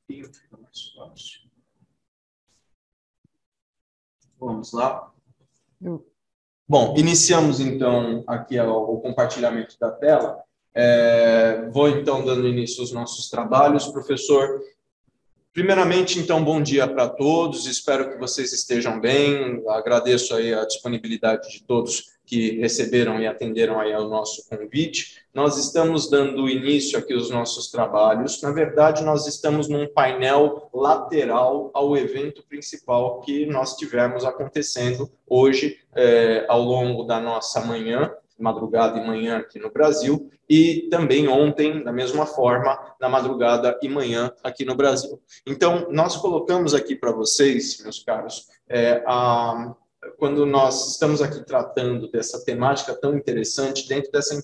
pouquinho, fica mais fácil. Vamos lá. Bom, iniciamos então aqui o compartilhamento da tela. Vou então dando início aos nossos trabalhos, professor. Primeiramente, então, bom dia para todos, espero que vocês estejam bem, agradeço aí a disponibilidade de todos que receberam e atenderam aí ao nosso convite. Nós estamos dando início aqui aos nossos trabalhos, na verdade, nós estamos num painel lateral ao evento principal que nós tivemos acontecendo hoje, ao longo da nossa manhã, madrugada e manhã aqui no Brasil, e também ontem, da mesma forma, na madrugada e manhã aqui no Brasil. Então, nós colocamos aqui para vocês, meus caros, quando nós estamos aqui tratando dessa temática tão interessante dentro dessa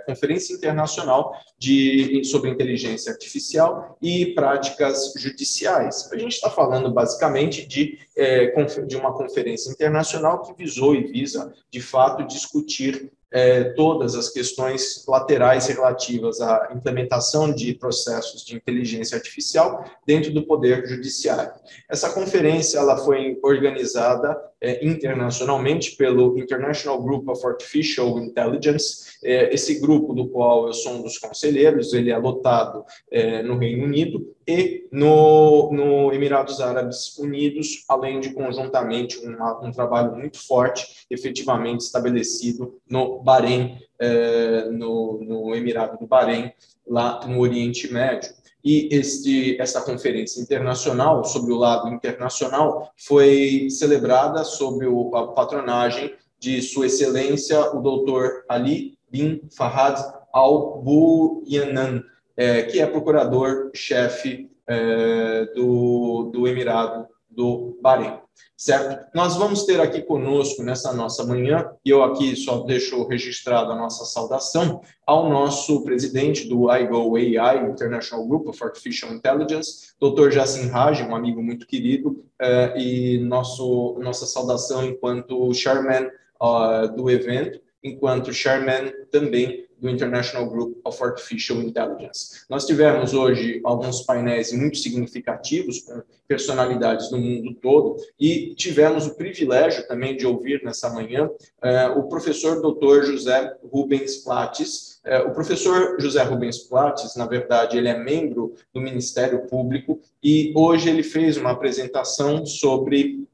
conferência internacional sobre inteligência artificial e práticas judiciais. A gente está falando basicamente de uma conferência internacional que visou e visa, de fato, discutir todas as questões laterais relativas à implementação de processos de inteligência artificial dentro do Poder Judiciário. Essa conferência ela foi organizada internacionalmente pelo International Group of Artificial Intelligence, esse grupo do qual eu sou um dos conselheiros, ele é lotado no Reino Unido e no Emirados Árabes Unidos, além de conjuntamente um trabalho muito forte, efetivamente estabelecido no Bahrein, no Emirado do Bahrein, lá no Oriente Médio. E essa conferência internacional, sobre o lado internacional, foi celebrada sob a patronagem de Sua Excelência, o Dr. Ali bin Fahad Al Buyanan, que é procurador-chefe do Emirado do Bahrein, certo? Nós vamos ter aqui conosco nessa nossa manhã, e eu aqui só deixo registrado a nossa saudação ao nosso presidente do IGO AI, International Group of Artificial Intelligence, Dr. Jassim Raj, um amigo muito querido, e nossa saudação enquanto chairman do evento, enquanto chairman também do International Group of Artificial Intelligence. Nós tivemos hoje alguns painéis muito significativos com personalidades do mundo todo e tivemos o privilégio também de ouvir nessa manhã o professor Dr. José Rubens Plates. O professor José Rubens Plates, na verdade, ele é membro do Ministério Público e hoje ele fez uma apresentação sobre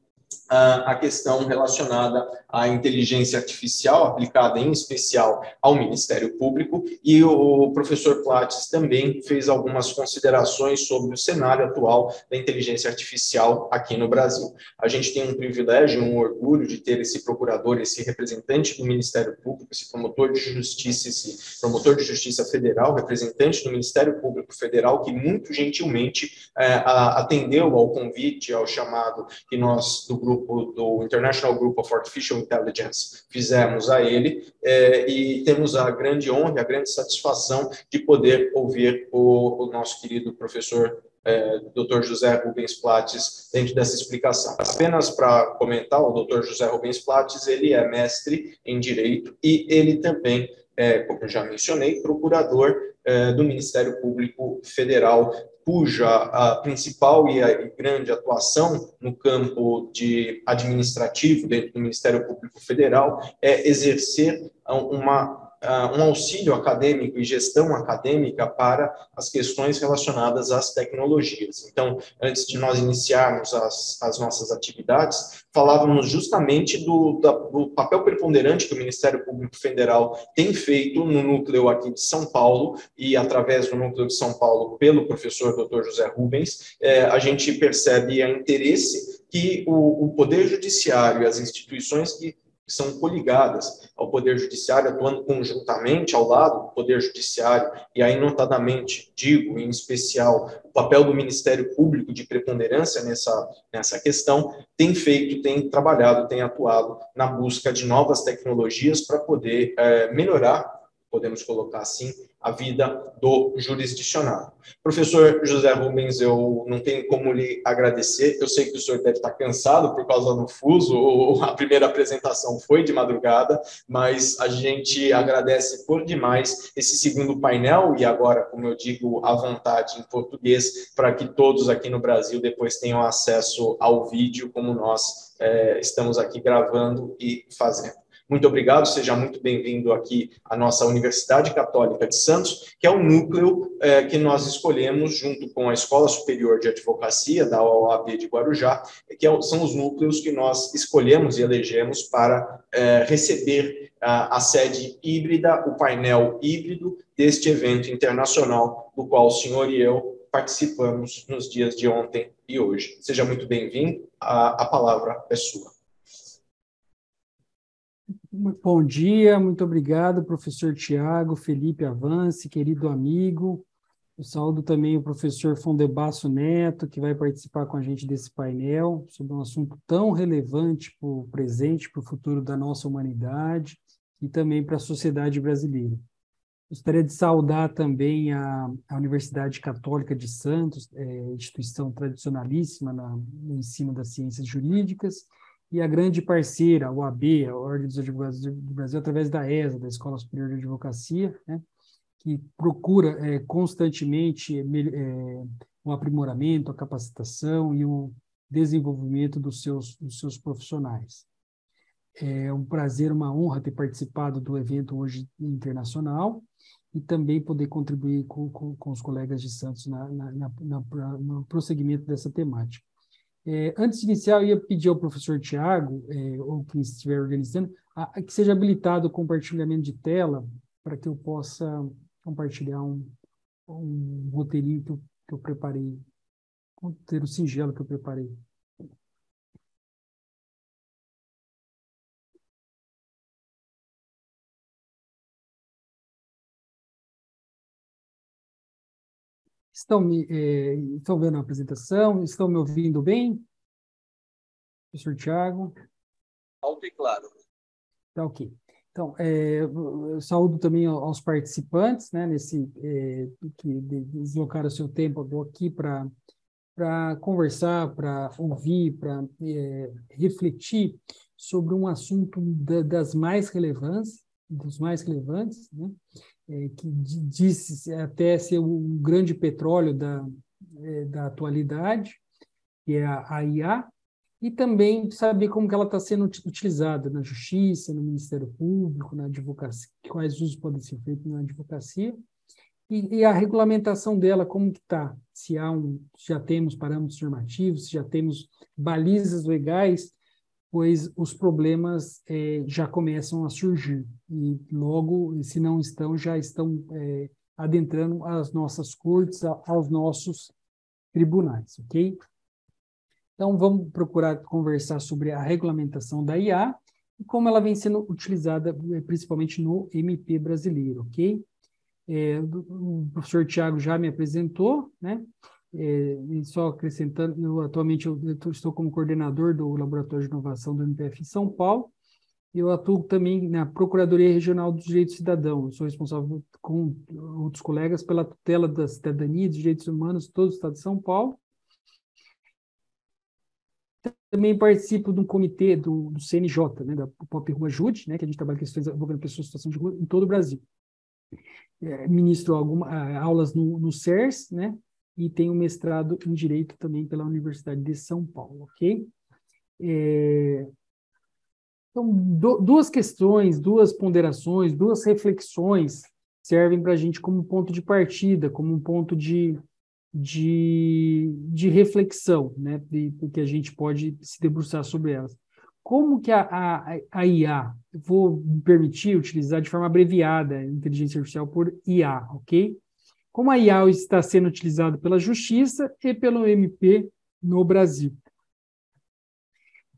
a questão relacionada à inteligência artificial, aplicada em especial ao Ministério Público, e o professor Plates também fez algumas considerações sobre o cenário atual da inteligência artificial aqui no Brasil. A gente tem um privilégio, um orgulho de ter esse procurador, esse representante do Ministério Público, esse promotor de justiça federal, representante do Ministério Público Federal, que muito gentilmente atendeu ao convite, ao chamado que nós, do grupo do International Group of Artificial Intelligence, fizemos a ele, e temos a grande honra, a grande satisfação de poder ouvir o nosso querido professor Dr. José Rubens Plates dentro dessa explicação. Apenas para comentar, o Dr. José Rubens Plates, ele é mestre em Direito e ele também como eu já mencionei, procurador do Ministério Público Federal, cuja a principal e a grande atuação no campo administrativo dentro do Ministério Público Federal é exercer um auxílio acadêmico e gestão acadêmica para as questões relacionadas às tecnologias. Então, antes de nós iniciarmos as nossas atividades, falávamos justamente do papel preponderante que o Ministério Público Federal tem feito no núcleo aqui de São Paulo e, através do núcleo de São Paulo, pelo professor Dr. José Rubens, a gente percebe o interesse que o Poder Judiciário e as instituições que são coligadas ao Poder Judiciário, atuando conjuntamente ao lado do Poder Judiciário, e aí notadamente, digo, em especial, o papel do Ministério Público de preponderância nessa questão, tem feito, tem trabalhado, tem atuado na busca de novas tecnologias para poder melhorar podemos colocar assim, a vida do jurisdicionado. Professor José Rubens, eu não tenho como lhe agradecer, eu sei que o senhor deve estar cansado por causa do fuso, a primeira apresentação foi de madrugada, mas a gente agradece por demais esse segundo painel, e agora, como eu digo, à vontade em português, para que todos aqui no Brasil depois tenham acesso ao vídeo, como nós estamos aqui gravando e fazendo. Muito obrigado, seja muito bem-vindo aqui à nossa Universidade Católica de Santos, que é um núcleo que nós escolhemos junto com a Escola Superior de Advocacia da OAB de Guarujá, que são os núcleos que nós escolhemos e elegemos para receber a sede híbrida, o painel híbrido deste evento internacional, do qual o senhor e eu participamos nos dias de ontem e hoje. Seja muito bem-vindo, a palavra é sua. Bom dia, muito obrigado, professor Tiago, Felipe Avance, querido amigo. Eu saúdo também o professor Fondebasso Neto, que vai participar com a gente desse painel sobre um assunto tão relevante para o presente, para o futuro da nossa humanidade e também para a sociedade brasileira. Gostaria de saudar também a Universidade Católica de Santos, instituição tradicionalíssima no ensino das ciências jurídicas, e a grande parceira, a OAB, a Ordem dos Advogados do Brasil, através da ESA, da Escola Superior de Advocacia, né, que procura constantemente o aprimoramento, a capacitação e o desenvolvimento dos seus profissionais. É um prazer, uma honra ter participado do evento hoje internacional e também poder contribuir com os colegas de Santos no prosseguimento dessa temática. Antes de iniciar, eu ia pedir ao professor Tiago, ou quem estiver organizando, que seja habilitado o compartilhamento de tela para que eu possa compartilhar um roteirinho que eu preparei, um roteiro singelo que eu preparei. Estão vendo a apresentação? Estão me ouvindo bem? Professor Tiago? Alto e claro. Tá ok. Então, eu saúdo também aos participantes, né, que deslocaram o seu tempo aqui para conversar, para ouvir, para refletir sobre um assunto dos mais relevantes, né, que disse até ser um grande petróleo da atualidade, que é a IA, e também saber como que ela está sendo utilizada na justiça, no Ministério Público, na advocacia, quais usos podem ser feitos na advocacia, e a regulamentação dela, como que está, se já temos parâmetros normativos, se já temos balizas legais, pois os problemas já começam a surgir, e logo, se não estão, já estão adentrando as nossas cortes, aos nossos tribunais, ok? Então, vamos procurar conversar sobre a regulamentação da IA e como ela vem sendo utilizada, principalmente no MP brasileiro, ok? O professor Tiago já me apresentou, né? E só acrescentando, atualmente eu estou como coordenador do Laboratório de Inovação do MPF em São Paulo. Eu atuo também na Procuradoria Regional dos Direitos do Cidadão. Eu sou responsável, com outros colegas, pela tutela da cidadania e dos direitos humanos de todo o estado de São Paulo. Também participo de um comitê do CNJ, né, da Pop Rua Ajude, né, que a gente trabalha com questões envolvendo pessoas em situação de rua em todo o Brasil. Ministro aulas no CERS, né, e tenho mestrado em Direito também pela Universidade de São Paulo, ok? Então, duas questões, duas ponderações, duas reflexões servem para a gente como ponto de partida, como um ponto de reflexão, né, porque a gente pode se debruçar sobre elas. Como que a IA, vou me permitir utilizar de forma abreviada a inteligência artificial por IA, ok? Como a IA está sendo utilizada pela Justiça e pelo MP no Brasil.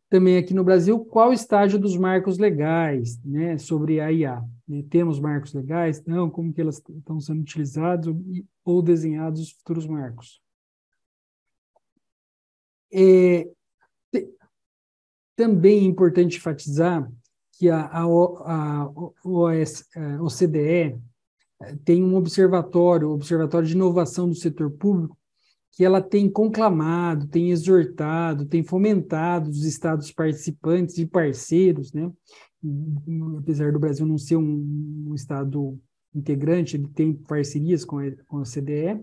Também aqui no Brasil, qual o estágio dos marcos legais, né, sobre a IA? Temos marcos legais? Não, como que elas estão sendo utilizadas ou desenhados os futuros marcos? Também é importante enfatizar que a OCDE tem um observatório de inovação do setor público, que ela tem conclamado, tem exortado, tem fomentado os estados participantes e parceiros, né? Apesar do Brasil não ser um estado integrante, ele tem parcerias com a CDE,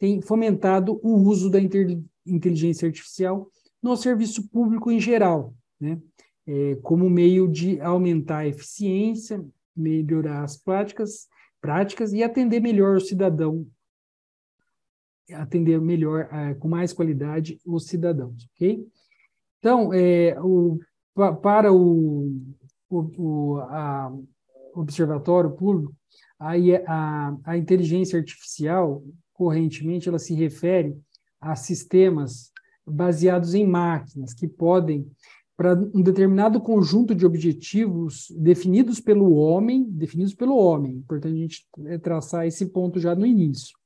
tem fomentado o uso da inteligência artificial no serviço público em geral, né? Como meio de aumentar a eficiência, melhorar as práticas e atender melhor o cidadão, com mais qualidade os cidadãos, ok? Então, para o observatório público, a inteligência artificial, correntemente, ela se refere a sistemas baseados em máquinas que podem, para um determinado conjunto de objetivos definidos pelo homem, importante a gente traçar esse ponto já no início,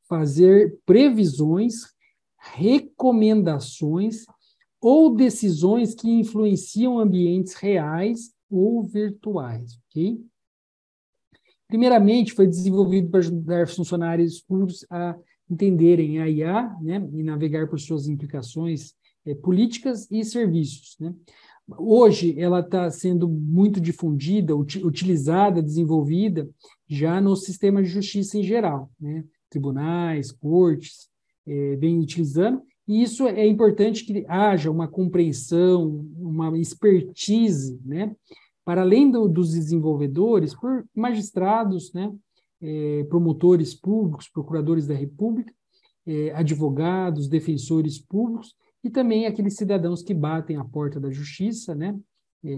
fazer previsões, recomendações ou decisões que influenciam ambientes reais ou virtuais, ok? Primeiramente, foi desenvolvido para ajudar funcionários públicos a entenderem a IA, né, e navegar por suas implicações políticas e serviços, né? Hoje, ela está sendo muito difundida, utilizada, desenvolvida já no sistema de justiça em geral, né? Tribunais, cortes, vem utilizando, e isso é importante que haja uma compreensão, uma expertise, né? Para além dos desenvolvedores, por magistrados, né? Promotores públicos, procuradores da República, advogados, defensores públicos, e também aqueles cidadãos que batem à porta da justiça, né?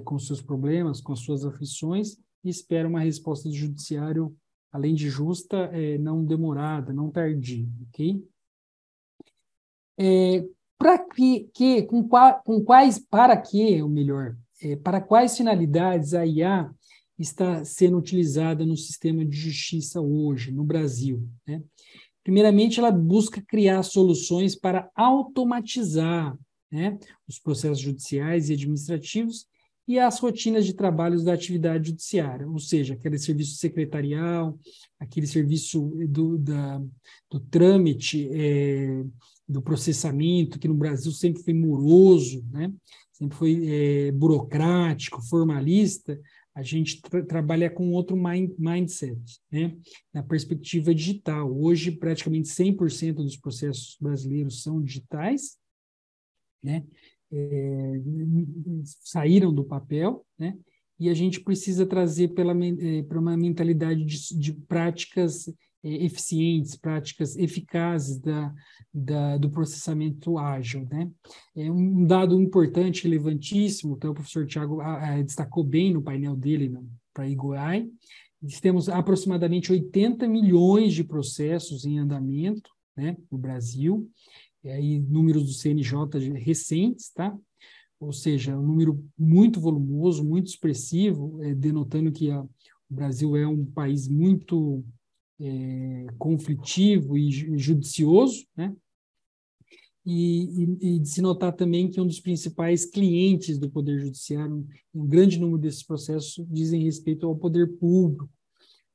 Com seus problemas, com as suas aflições, e esperam uma resposta do judiciário, além de justa, não demorada, não tardia, ok? Para quais finalidades a IA está sendo utilizada no sistema de justiça hoje, no Brasil, né? Primeiramente, ela busca criar soluções para automatizar, né, os processos judiciais e administrativos e as rotinas de trabalhos da atividade judiciária, ou seja, aquele serviço secretarial, aquele serviço do trâmite, do processamento, que no Brasil sempre foi moroso, né? Sempre foi burocrático, formalista. A gente trabalha com outro mindset, né? Na perspectiva digital. Hoje, praticamente 100% dos processos brasileiros são digitais, né? Saíram do papel, né? E a gente precisa trazer para uma mentalidade de práticas eficientes, práticas eficazes do processamento ágil, né? Um dado importante, relevantíssimo, então o professor Tiago destacou bem no painel dele para a IGOAI, temos aproximadamente 80 milhões de processos em andamento, né, no Brasil, e números do CNJ recentes, tá? Ou seja, um número muito volumoso, muito expressivo, denotando que o Brasil é um país muito conflitivo e judicioso, né? E de se notar também que um dos principais clientes do Poder Judiciário, um grande número desses processos dizem respeito ao poder público,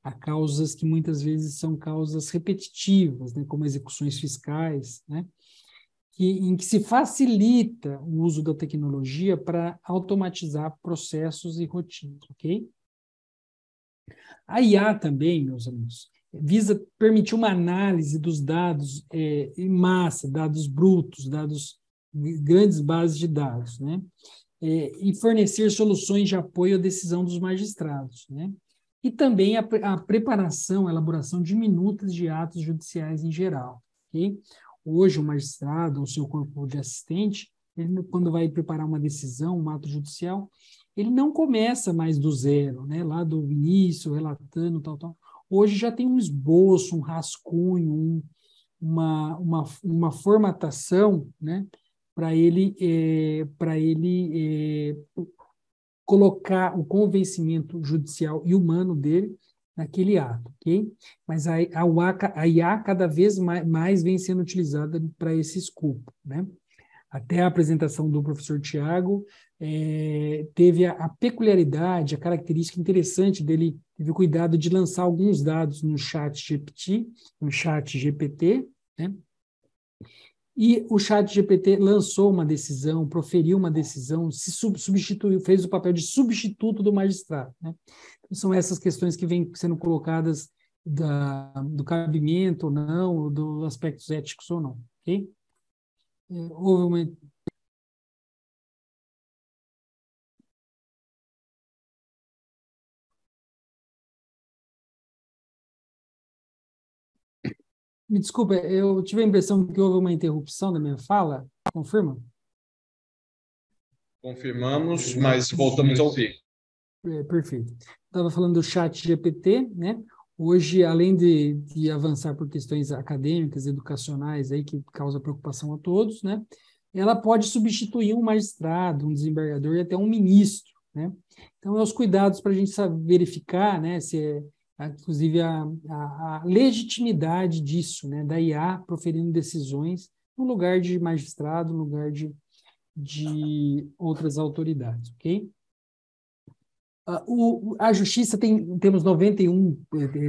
a causas que muitas vezes são causas repetitivas, né? Como execuções fiscais, né? Em que se facilita o uso da tecnologia para automatizar processos e rotinas, ok? A IA também, meus amigos, visa permitir uma análise dos dados em massa, dados brutos, grandes bases de dados, né? E fornecer soluções de apoio à decisão dos magistrados, né? E também a preparação, a elaboração de minutas de atos judiciais em geral, ok? Hoje, o magistrado, ou seu corpo de assistente, ele, quando vai preparar uma decisão, um ato judicial, ele não começa mais do zero, né? Lá do início, relatando, tal. Hoje já tem um esboço, um rascunho, uma formatação, né? Para ele colocar o convencimento judicial e humano dele naquele ato, ok? Mas a IA cada vez mais vem sendo utilizada para esse escopo, né? Até a apresentação do professor Tiago, teve a peculiaridade, a característica interessante dele, teve o cuidado de lançar alguns dados no chat GPT, né? E o chat GPT lançou uma decisão, proferiu uma decisão, se substituiu, fez o papel de substituto do magistrado, né? Então, são essas questões que vêm sendo colocadas do cabimento ou não, dos aspectos éticos ou não, ok? Houve uma... Me desculpa, eu tive a impressão que houve uma interrupção da minha fala. Confirma? Confirmamos, mas voltamos a ouvir. Perfeito. Estava falando do chat GPT, né? Hoje, além de avançar por questões acadêmicas, educacionais, aí, que causa preocupação a todos, né? Ela pode substituir um magistrado, um desembargador e até um ministro, né? Então, é os cuidados para a gente saber verificar, né, se inclusive a legitimidade disso, né, da IA proferindo decisões no lugar de magistrado, no lugar de outras autoridades, ok? A justiça temos 91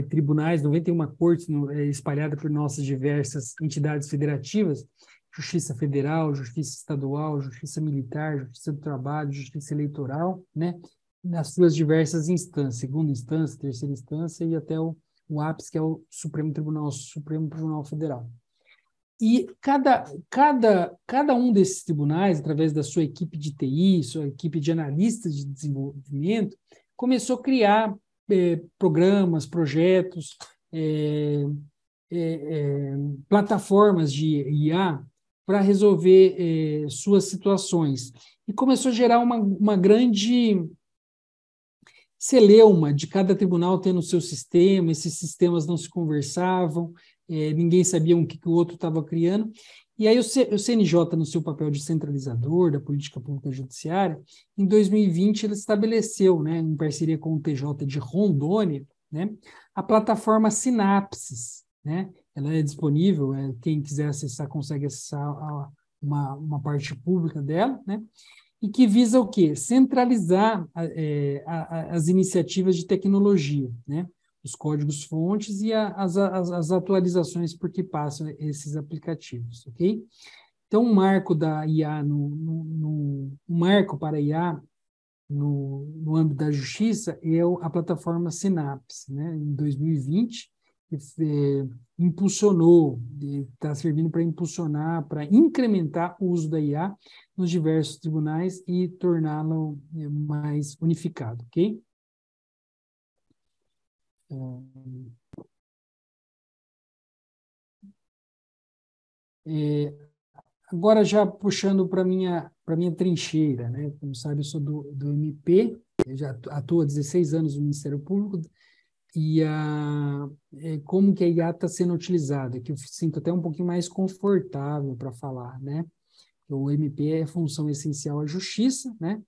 tribunais, 91 cortes espalhadas por nossas diversas entidades federativas, Justiça Federal, Justiça Estadual, Justiça Militar, Justiça do Trabalho, Justiça Eleitoral, né? Nas suas diversas instâncias, segunda instância, terceira instância e até o ápice, que é o Supremo Tribunal Federal. E cada um desses tribunais, através da sua equipe de TI, sua equipe de analistas de desenvolvimento, começou a criar programas, projetos, plataformas de IA para resolver suas situações. E começou a gerar uma grande celeuma de cada tribunal tendo o seu sistema, esses sistemas não se conversavam, ninguém sabia o que o outro estava criando. E aí o CNJ, no seu papel de centralizador da política pública judiciária, em 2020 ele estabeleceu, né, em parceria com o TJ de Rondônia, né, a plataforma Sinapses, né? Ela é disponível, quem quiser acessar consegue acessar uma parte pública dela, né? E que visa o quê? Centralizar as iniciativas de tecnologia, né? Os códigos-fontes e as atualizações por que passam esses aplicativos, ok? Então, o marco da IA, o marco para a IA no âmbito da justiça é a plataforma Synapse, né? Em 2020, impulsionou, está servindo para impulsionar, para incrementar o uso da IA nos diversos tribunais e torná-lo mais unificado, ok? Agora, já puxando para minha trincheira, né? Como sabe, eu sou do MP, eu já atuo há 16 anos no Ministério Público, e como que a IA está sendo utilizada, que eu sinto até um pouquinho mais confortável para falar, né? O MP é função essencial à justiça, né?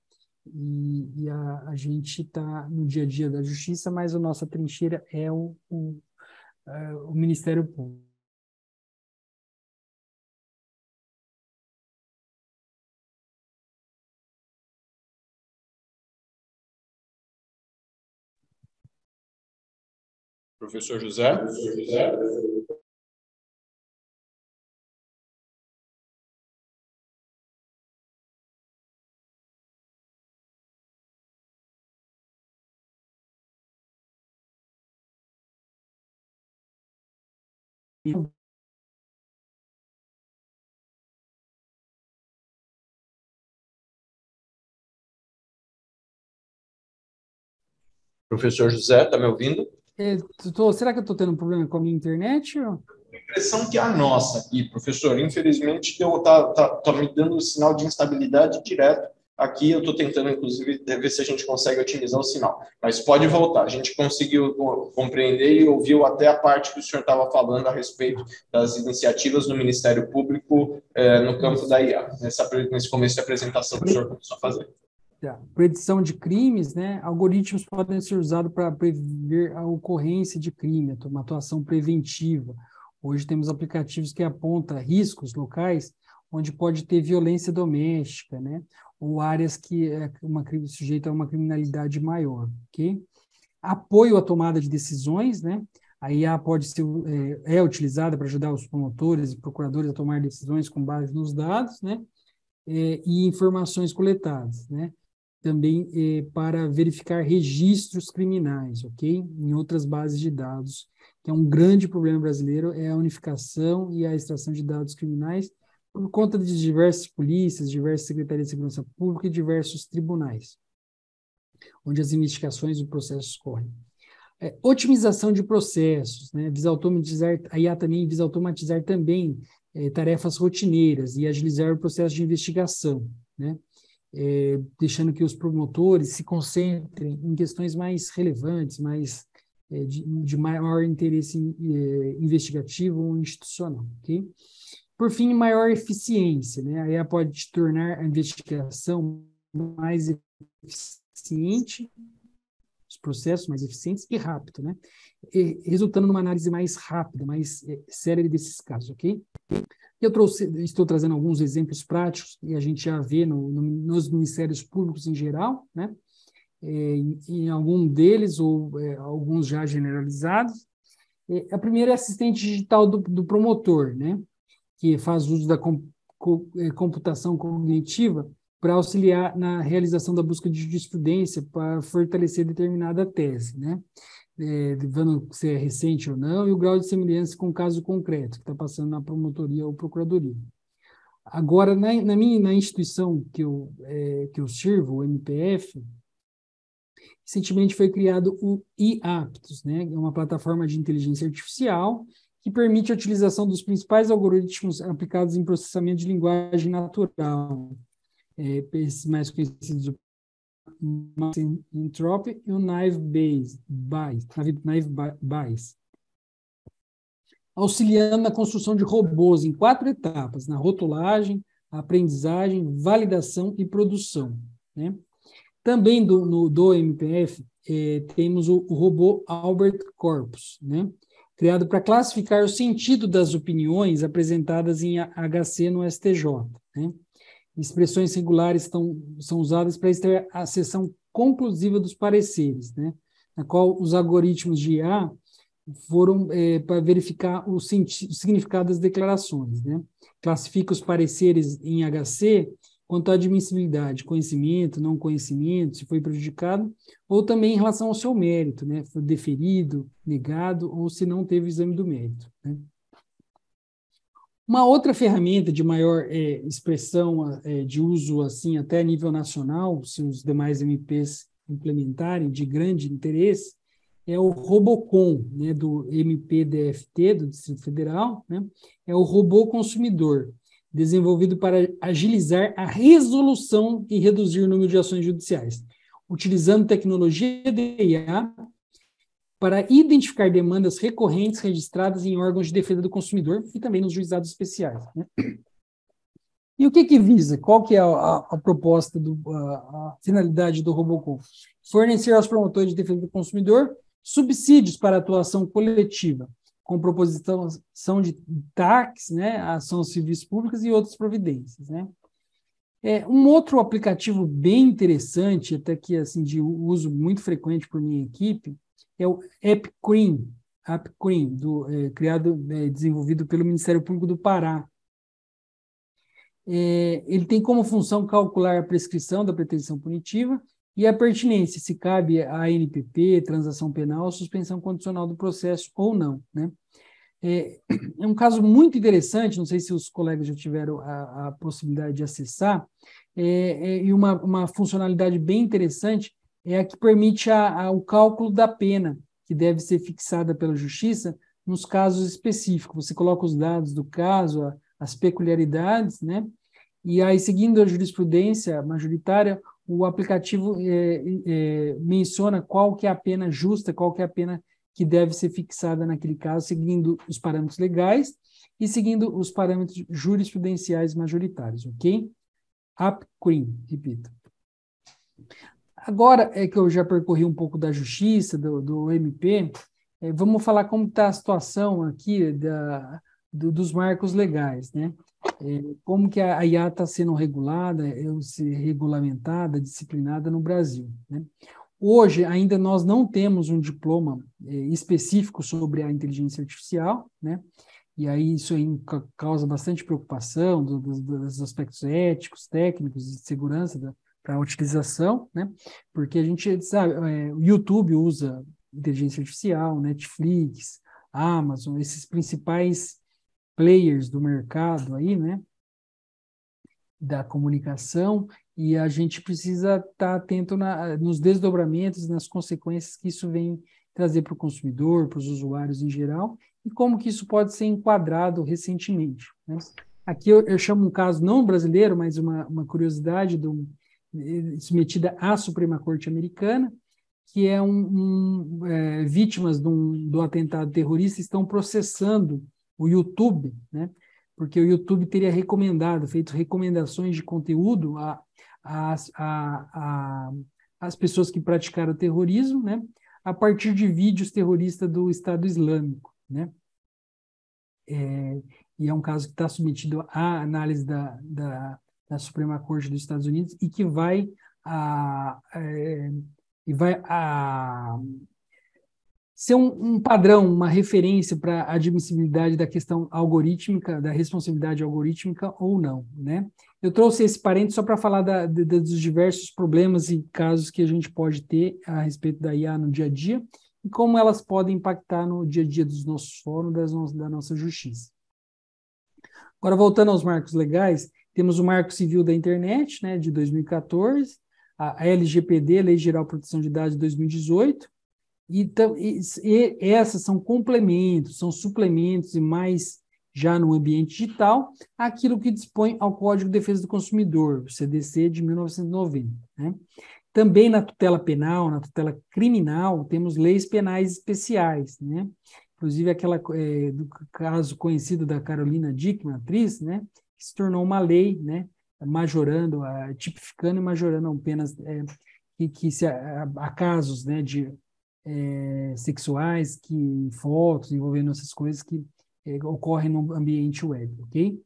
E a gente está no dia a dia da justiça, mas a nossa trincheira é o Ministério Público. Professor José? Professor José, está me ouvindo? Será que eu estou tendo um problema com a minha internet? A impressão que é a nossa aqui, professor. Infelizmente, tá me dando um sinal de instabilidade direto. Aqui eu estou tentando, inclusive, ver se a gente consegue otimizar o sinal. Mas pode voltar. A gente conseguiu compreender e ouviu até a parte que o senhor estava falando a respeito das iniciativas do Ministério Público no campo da IA, nesse começo de apresentação que o senhor começou a fazer. Predição de crimes, né? Algoritmos podem ser usados para prever a ocorrência de crime, uma atuação preventiva. Hoje temos aplicativos que apontam riscos locais onde pode ter violência doméstica, né? ou áreas que sujeitas a uma criminalidade maior, ok? Apoio à tomada de decisões, né? A IA pode ser utilizada para ajudar os promotores e procuradores a tomar decisões com base nos dados, né? E informações coletadas, né? Também para verificar registros criminais, ok? Em outras bases de dados, que é um grande problema brasileiro, é a unificação e a extração de dados criminais por conta de diversas polícias, diversas secretarias de segurança pública e diversos tribunais, onde as investigações e processos correm. Otimização de processos, né? A IA também visa automatizar também tarefas rotineiras e agilizar o processo de investigação, né? Deixando que os promotores se concentrem em questões mais relevantes, de maior interesse investigativo ou institucional, ok? Por fim, maior eficiência, né? A IA pode tornar a investigação mais eficiente, os processos mais eficientes e rápido, né? Resultando numa análise mais rápida, mais célere desses casos, ok? Estou trazendo alguns exemplos práticos e a gente já vê nos ministérios públicos em geral, né? Em algum deles, ou alguns já generalizados. A primeira é assistente digital do promotor, né? Que faz uso da computação cognitiva para auxiliar na realização da busca de jurisprudência para fortalecer determinada tese, né? Devendo ser recente ou não, e o grau de semelhança com o caso concreto, que está passando na promotoria ou procuradoria. Agora, na instituição que eu sirvo, o MPF, recentemente foi criado o iAptos, né? É uma plataforma de inteligência artificial que permite a utilização dos principais algoritmos aplicados em processamento de linguagem natural, esses mais conhecidos, o Anthropic e o Naive Bayes, auxiliando na construção de robôs em 4 etapas, na rotulagem, aprendizagem, validação e produção, né? Também do MPF, temos o robô Albert Corpus, né? Criado para classificar o sentido das opiniões apresentadas em HC no STJ, né? Expressões singulares são usadas para extrair a seção conclusiva dos pareceres, né? Na qual os algoritmos de IA foram para verificar o significado das declarações, né? Classifica os pareceres em HC quanto à admissibilidade, conhecimento, não conhecimento, se foi prejudicado, ou também em relação ao seu mérito, né? Foi deferido, negado, ou se não teve o exame do mérito, né? Uma outra ferramenta de maior expressão de uso assim até a nível nacional, se os demais MPs implementarem, de grande interesse, é o Robocon, né, do MPDFT, do Distrito Federal, né? É o robô consumidor, desenvolvido para agilizar a resolução e reduzir o número de ações judiciais, utilizando tecnologia de IA para identificar demandas recorrentes registradas em órgãos de defesa do consumidor e também nos juizados especiais, né? E o que visa? Qual que é a proposta, a finalidade do Robocon? Fornecer aos promotores de defesa do consumidor subsídios para atuação coletiva, com proposição de TACs, né, ação civis públicas e outras providências, né? Um outro aplicativo bem interessante, até que assim, de uso muito frequente por minha equipe, é o AppCream, desenvolvido pelo Ministério Público do Pará. Ele tem como função calcular a prescrição da pretensão punitiva e a pertinência, se cabe a NPP, transação penal, suspensão condicional do processo ou não, né? É um caso muito interessante, não sei se os colegas já tiveram a possibilidade de acessar, e uma funcionalidade bem interessante é a que permite o cálculo da pena, que deve ser fixada pela Justiça nos casos específicos. Você coloca os dados do caso, as peculiaridades, né? E aí, seguindo a jurisprudência majoritária, o aplicativo menciona qual que é a pena justa, qual que é a pena que deve ser fixada naquele caso, seguindo os parâmetros legais e seguindo os parâmetros jurisprudenciais majoritários, ok? AppCream, repito. Agora que eu já percorri um pouco da Justiça, do MP, vamos falar como está a situação aqui dos marcos legais, né? como que a IA está sendo regulada, regulamentada, disciplinada no Brasil, né? Hoje, ainda nós não temos um diploma específico sobre a inteligência artificial, né? E aí isso aí causa bastante preocupação dos aspectos éticos, técnicos e de segurança para a utilização, né? Porque a gente sabe, o YouTube usa inteligência artificial, Netflix, Amazon, esses principais players do mercado aí, né? Da comunicação, e a gente precisa estar atento nos desdobramentos, nas consequências que isso vem trazer para o consumidor, para os usuários em geral, e como que isso pode ser enquadrado recentemente, né? Aqui eu chamo um caso não brasileiro, mas uma curiosidade submetida à Suprema Corte Americana, que é vítimas do atentado terrorista estão processando o YouTube, né? Porque o YouTube teria feito recomendações de conteúdo às pessoas que praticaram terrorismo, né? A partir de vídeos terroristas do Estado Islâmico, né? E é um caso que está submetido à análise da Suprema Corte dos Estados Unidos e que vai ser um padrão, uma referência para a admissibilidade da questão algorítmica, da responsabilidade algorítmica ou não, né? Eu trouxe esse parênteses só para falar dos diversos problemas e casos que a gente pode ter a respeito da IA no dia a dia e como elas podem impactar no dia a dia dos nossos fóruns, da nossa justiça. Agora, voltando aos marcos legais, temos o Marco Civil da Internet, né, de 2014, a LGPD, Lei Geral de Proteção de Dados, de 2018, então, essas são complementos, são suplementos e mais já no ambiente digital, aquilo que dispõe ao Código de Defesa do Consumidor, o CDC de 1990, né? Também na tutela penal, na tutela criminal, temos leis penais especiais, né? Inclusive aquela do caso conhecido da Carolina Dickmann, atriz, né? Que se tornou uma lei, né? Majorando, tipificando e majorando penas há casos, né? De sexuais, fotos envolvendo essas coisas que ocorrem no ambiente web, ok?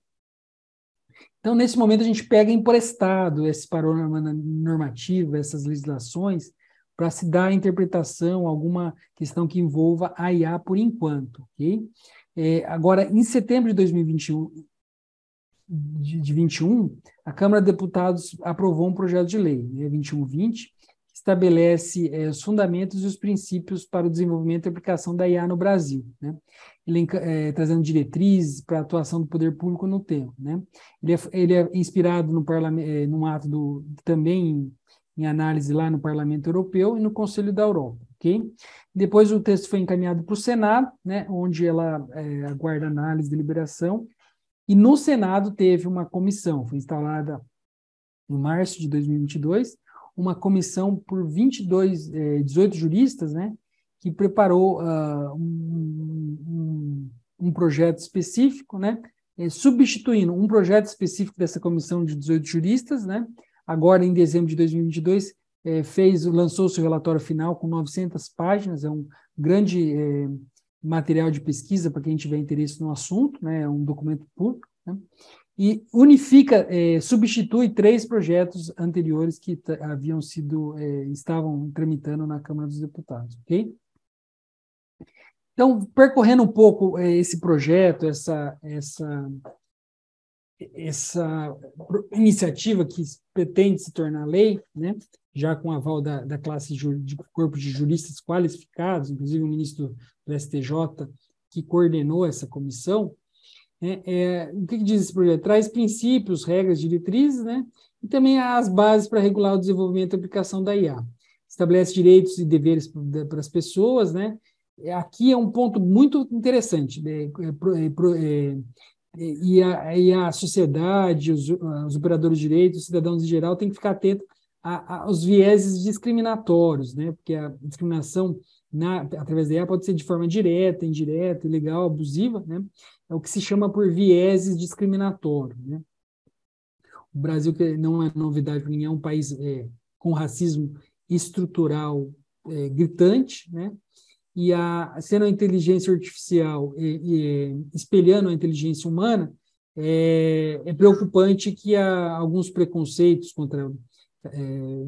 Então, nesse momento, a gente pega emprestado esse panorama normativo, essas legislações, para se dar a interpretação, alguma questão que envolva a IA por enquanto, ok? Agora, em setembro de 2021, a Câmara de Deputados aprovou um projeto de lei, né, 2120, estabelece os fundamentos e os princípios para o desenvolvimento e aplicação da IA no Brasil, né? Trazendo diretrizes para a atuação do poder público no tema, né? Ele é inspirado no parlamento, num ato também em análise lá no Parlamento Europeu e no Conselho da Europa, ok? Depois o texto foi encaminhado para o Senado, né, onde ela aguarda análise e deliberação, e no Senado teve uma comissão, foi instalada em março de 2022, uma comissão por 18 juristas, né, que preparou um projeto específico, né, substituindo um projeto específico dessa comissão de 18 juristas, né, agora em dezembro de 2022, lançou seu relatório final com 900 páginas, é um grande material de pesquisa para quem tiver interesse no assunto, né, é um documento público, né, e unifica, substitui 3 projetos anteriores que estavam tramitando na Câmara dos Deputados, ok? Então, percorrendo um pouco esse projeto, essa iniciativa que pretende se tornar lei, né, já com aval da classe de corpo de juristas qualificados, inclusive o ministro do STJ, que coordenou essa comissão, o que diz esse projeto? Traz princípios, regras, diretrizes, né? E também as bases para regular o desenvolvimento e aplicação da IA. Estabelece direitos e deveres para as pessoas, né? Aqui é um ponto muito interessante, e a sociedade, os operadores de direitos, os cidadãos em geral, têm que ficar atentos aos vieses discriminatórios, né? Porque a discriminação através da IA pode ser de forma direta, indireta, ilegal, abusiva, né? É o que se chama por vieses discriminatórios, né? O Brasil, que não é novidade para ninguém, é um país com racismo estrutural gritante, né? E sendo a inteligência artificial espelhando a inteligência humana, é preocupante que há alguns preconceitos contra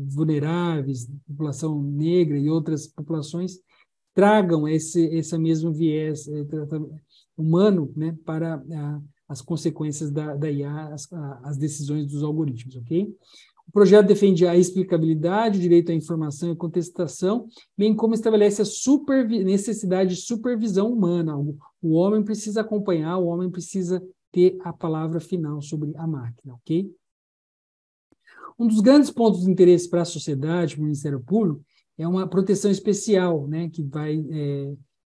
vulneráveis, população negra e outras populações tragam esse mesmo viés humano, né, para as consequências da IA, as decisões dos algoritmos, ok? O projeto defende a explicabilidade, o direito à informação e contestação, bem como estabelece a necessidade de supervisão humana. O homem precisa acompanhar, o homem precisa ter a palavra final sobre a máquina, ok? Um dos grandes pontos de interesse para a sociedade, para o Ministério Público, é uma proteção especial, né, que vai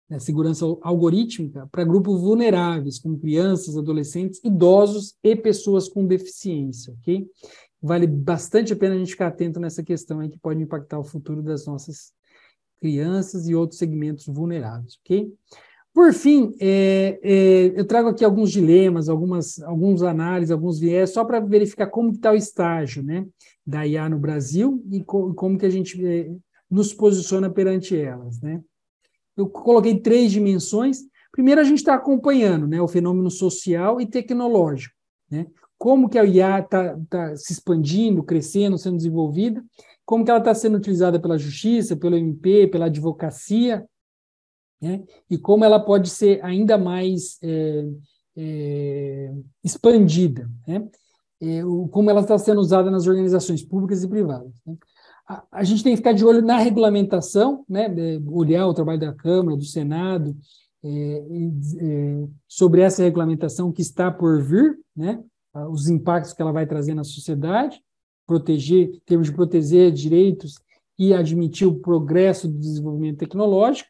na segurança algorítmica para grupos vulneráveis, como crianças, adolescentes, idosos e pessoas com deficiência, ok? Vale bastante a pena a gente ficar atento nessa questão aí que pode impactar o futuro das nossas crianças e outros segmentos vulneráveis, ok? Por fim, eu trago aqui alguns dilemas, alguns análises, alguns viés, só para verificar como está o estágio, né, da IA no Brasil e como que a gente nos posiciona perante elas, né? Eu coloquei 3 dimensões. Primeiro, a gente está acompanhando, né, o fenômeno social e tecnológico, né? Como que a IA está se expandindo, crescendo, sendo desenvolvida, como que ela está sendo utilizada pela justiça, pelo MP, pela advocacia, né? E como ela pode ser ainda mais expandida, né? Como ela está sendo usada nas organizações públicas e privadas, né? A gente tem que ficar de olho na regulamentação, né? Olhar o trabalho da Câmara, do Senado, sobre essa regulamentação que está por vir, né? Os impactos que ela vai trazer na sociedade, em termos de proteger direitos e admitir o progresso do desenvolvimento tecnológico.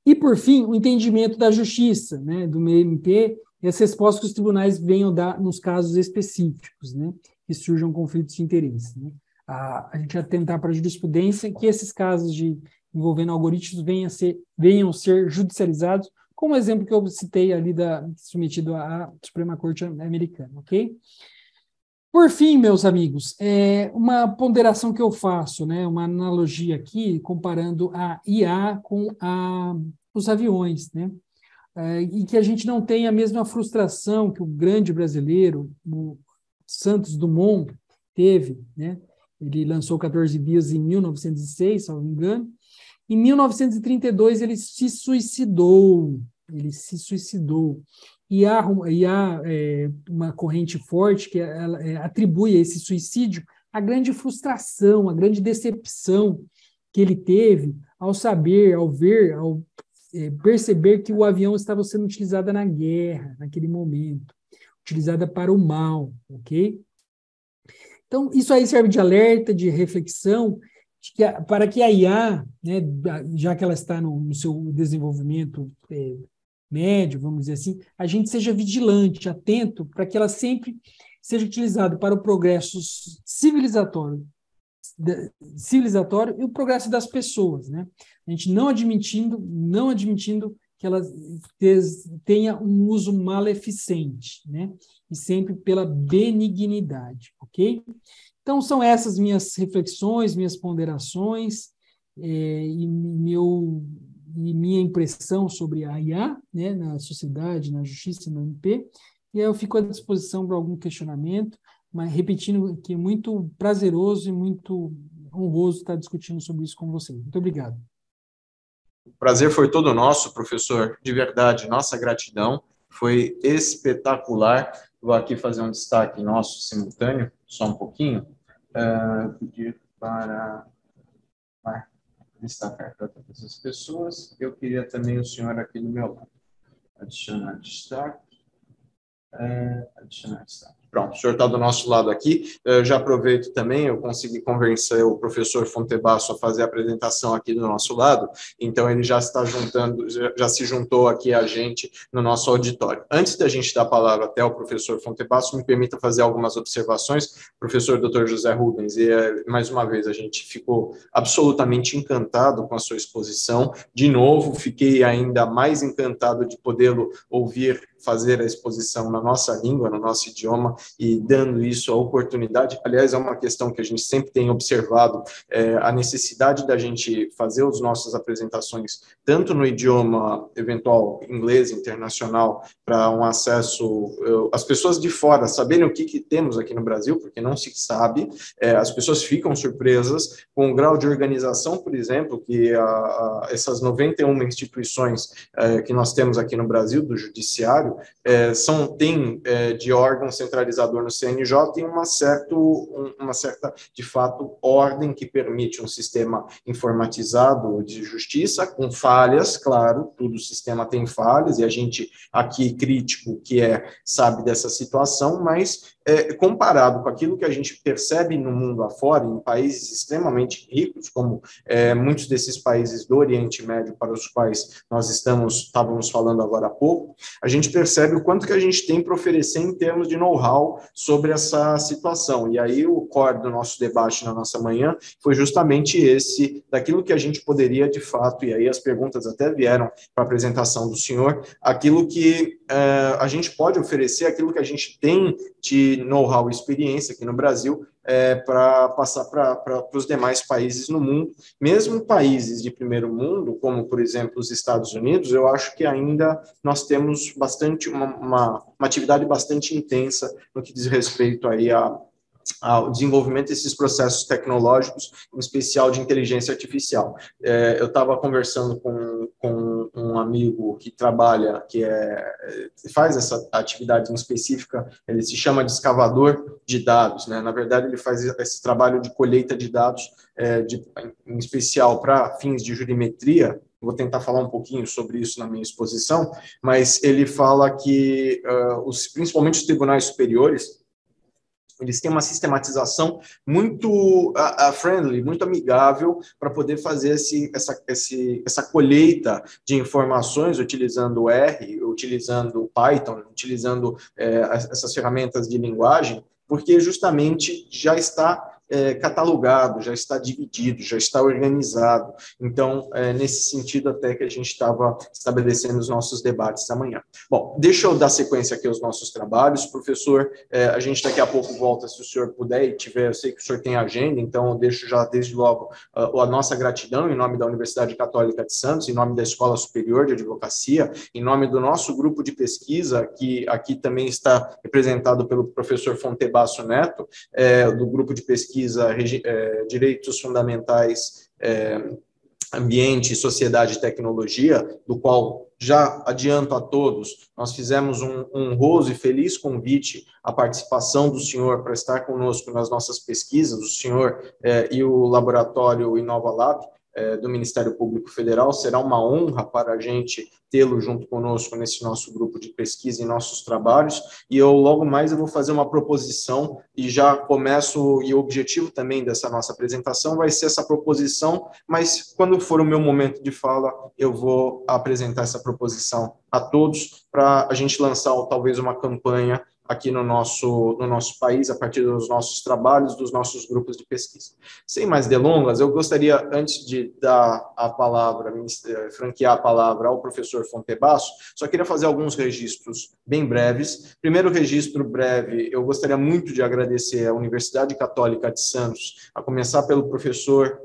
E, por fim, o entendimento da justiça, né, do MP, e as respostas que os tribunais venham dar nos casos específicos, né, que surjam conflitos de interesse, né. A gente vai tentar para a jurisprudência que esses casos envolvendo algoritmos venham ser judicializados, como o exemplo que eu citei ali submetido à Suprema Corte Americana, ok? Por fim, meus amigos, uma ponderação que eu faço, né, uma analogia aqui, comparando a IA com os aviões, né, e que a gente não tem a mesma frustração que o grande brasileiro, o Santos Dumont, teve, né? Ele lançou 14 Bias em 1906, se não me engano. Em 1932, ele se suicidou. E há uma corrente forte que atribui a esse suicídio a grande frustração, a grande decepção que ele teve ao saber, ao ver, ao perceber que o avião estava sendo utilizado na guerra, naquele momento, utilizada para o mal, ok? Então, isso aí serve de alerta, de reflexão, para que a IA, né, já que ela está no seu desenvolvimento médio, vamos dizer assim, a gente seja vigilante, atento, para que ela sempre seja utilizada para o progresso civilizatório e o progresso das pessoas, né? A gente não admitindo que ela tenha um uso maleficente, né? E sempre pela benignidade, ok? Então, são essas minhas reflexões, minhas ponderações e minha impressão sobre a IA, né, na sociedade, na justiça, no MP, e eu fico à disposição para algum questionamento, mas repetindo que é muito prazeroso e muito honroso estar discutindo sobre isso com vocês. Muito obrigado. O prazer foi todo nosso, professor, de verdade, nossa gratidão, foi espetacular. Vou aqui fazer um destaque nosso simultâneo, só um pouquinho. Pedir para destacar para todas as pessoas. Eu queria também o senhor aqui do meu lado. Adicionar destaque. Adicionar destaque. Pronto, o senhor está do nosso lado aqui. Eu já aproveito também, eu consegui convencer o professor Fontebasso a fazer a apresentação aqui do nosso lado, então ele já está já se juntou aqui a gente no nosso auditório. Antes da gente dar a palavra até ao professor Fontebasso, me permita fazer algumas observações, professor Dr. José Rubens, e mais uma vez a gente ficou absolutamente encantado com a sua exposição. De novo, fiquei ainda mais encantado de podê-lo ouvir fazer a exposição na nossa língua, no nosso idioma, e dando isso a oportunidade. Aliás, é uma questão que a gente sempre tem observado, a necessidade da gente fazer as nossas apresentações, tanto no idioma eventual inglês internacional, para um acesso, as pessoas de fora saberem o que temos aqui no Brasil, porque não se sabe, as pessoas ficam surpresas com o grau de organização, por exemplo, que essas 91 instituições que nós temos aqui no Brasil, do judiciário, tem de órgão centralizador no CNJ, tem uma certa, de fato, ordem que permite um sistema informatizado de justiça, com falhas, claro, todo sistema tem falhas, e a gente aqui, crítico, sabe dessa situação, mas comparado com aquilo que a gente percebe no mundo afora, em países extremamente ricos, como muitos desses países do Oriente Médio, para os quais nós estávamos falando agora há pouco, a gente percebe o quanto que a gente tem para oferecer em termos de know-how sobre essa situação. E aí o core do nosso debate na nossa manhã foi justamente esse, daquilo que a gente poderia, de fato, e aí as perguntas até vieram para a apresentação do senhor, aquilo que a gente pode oferecer, aquilo que a gente tem de know-how e experiência aqui no Brasil, para passar para os demais países no mundo. Mesmo países de primeiro mundo, como, por exemplo, os Estados Unidos, eu acho que ainda nós temos uma atividade bastante intensa no que diz respeito aí ao desenvolvimento desses processos tecnológicos, em especial de inteligência artificial. Eu estava conversando com um amigo que trabalha, faz essa atividade em específica, ele se chama de escavador de dados, né? Na verdade, ele faz esse trabalho de colheita de dados, em especial para fins de jurimetria. Vou tentar falar um pouquinho sobre isso na minha exposição, mas ele fala que, principalmente os tribunais superiores, eles têm uma sistematização muito friendly, muito amigável, para poder fazer essa colheita de informações utilizando R, utilizando Python, utilizando essas ferramentas de linguagem, porque justamente já está catalogado, já está dividido, já está organizado. Então, nesse sentido até que a gente estava estabelecendo os nossos debates amanhã. Bom, deixa eu dar sequência aqui aos nossos trabalhos. Professor, a gente daqui a pouco volta, se o senhor puder e tiver, eu sei que o senhor tem agenda, então eu deixo já desde logo a nossa gratidão em nome da Universidade Católica de Santos, em nome da Escola Superior de Advocacia, em nome do nosso grupo de pesquisa, que aqui também está representado pelo professor Fontebasso Neto, do grupo de pesquisa Direitos Fundamentais, Ambiente, Sociedade e Tecnologia, do qual já adianto a todos, nós fizemos um honroso e feliz convite à participação do senhor para estar conosco nas nossas pesquisas, o senhor e o laboratório InovaLab, do Ministério Público Federal. Será uma honra para a gente tê-lo junto conosco nesse nosso grupo de pesquisa e nossos trabalhos, e logo mais eu vou fazer uma proposição, e já começo, e o objetivo também dessa nossa apresentação vai ser essa proposição, mas quando for o meu momento de fala, eu vou apresentar essa proposição a todos, para a gente lançar talvez uma campanha aqui no nosso país, a partir dos nossos trabalhos, dos nossos grupos de pesquisa. Sem mais delongas, eu gostaria, antes de dar a palavra, franquear a palavra ao professor Fontebasso, só queria fazer alguns registros bem breves. Primeiro registro breve, eu gostaria muito de agradecer à Universidade Católica de Santos, a começar pelo professor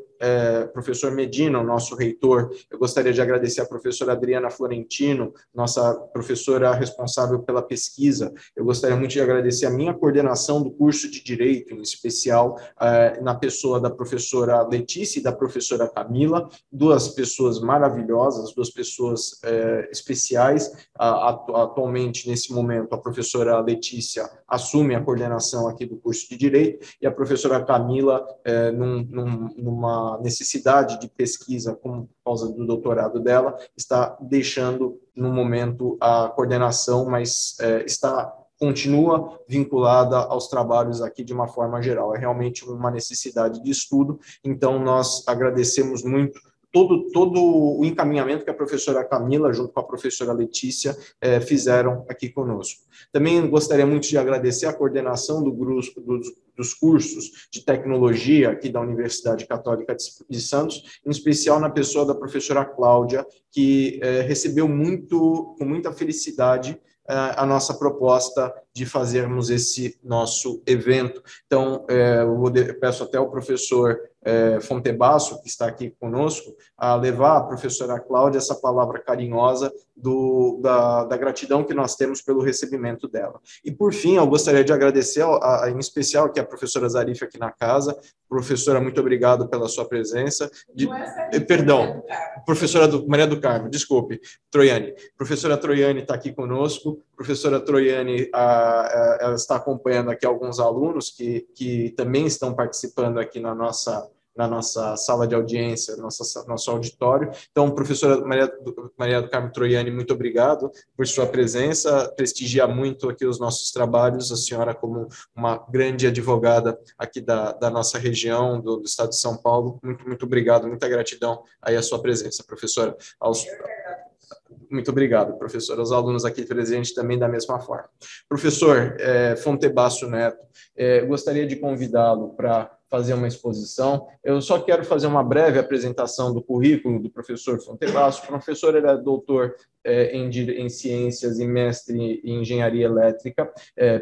Medina, o nosso reitor. Eu gostaria de agradecer à professora Adriana Florentino, nossa professora responsável pela pesquisa. Eu gostaria muito de agradecer a minha coordenação do curso de Direito, em especial na pessoa da professora Letícia e da professora Camila, duas pessoas maravilhosas, duas pessoas especiais. Atualmente, nesse momento, a professora Letícia assume a coordenação aqui do curso de Direito, e a professora Camila, numa necessidade de pesquisa por causa do doutorado dela, está deixando, no momento, a coordenação, mas continua vinculada aos trabalhos aqui de uma forma geral. É realmente uma necessidade de estudo, então nós agradecemos muito todo o encaminhamento que a professora Camila, junto com a professora Letícia, fizeram aqui conosco. Também gostaria muito de agradecer a coordenação dos cursos de tecnologia aqui da Universidade Católica de Santos, em especial na pessoa da professora Cláudia, que recebeu com muita felicidade a nossa proposta de fazermos esse nosso evento. Então, eu peço até ao professor Fontebasso, que está aqui conosco, a levar à professora Cláudia essa palavra carinhosa da gratidão que nós temos pelo recebimento dela. E, por fim, eu gostaria de agradecer, em especial, aqui a professora Zarif aqui na casa. Professora, muito obrigado pela sua presença. Perdão, professora Maria do Carmo, desculpe, Troiani. Professora Troiani está aqui conosco. Professora Troiani ela está acompanhando aqui alguns alunos que também estão participando aqui na nossa sala de audiência, nosso auditório. Então, professora Maria do Carmo Troiani, muito obrigado por sua presença, prestigia muito aqui os nossos trabalhos, a senhora como uma grande advogada aqui da nossa região, do estado de São Paulo, muito obrigado, muita gratidão aí a sua presença, professora. Muito obrigado, professor. Aos alunos aqui presentes também da mesma forma. Professor Fontebasso Neto, gostaria de convidá-lo para fazer uma exposição. Eu só quero fazer uma breve apresentação do currículo do professor Fontebasso. O professor era doutor em ciências e mestre em engenharia elétrica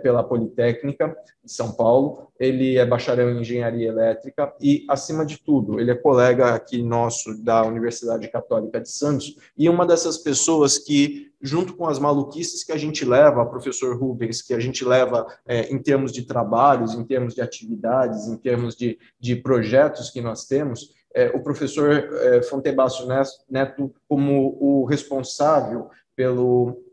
pela Politécnica de São Paulo. Ele é bacharel em engenharia elétrica e, acima de tudo, ele é colega aqui nosso da Universidade Católica de Santos e uma dessas pessoas que, junto com as maluquices que a gente leva, professor Rubens, que a gente leva em termos de trabalhos, em termos de atividades, em termos de projetos que nós temos, o professor Fontebasso Neto, como o responsável pelo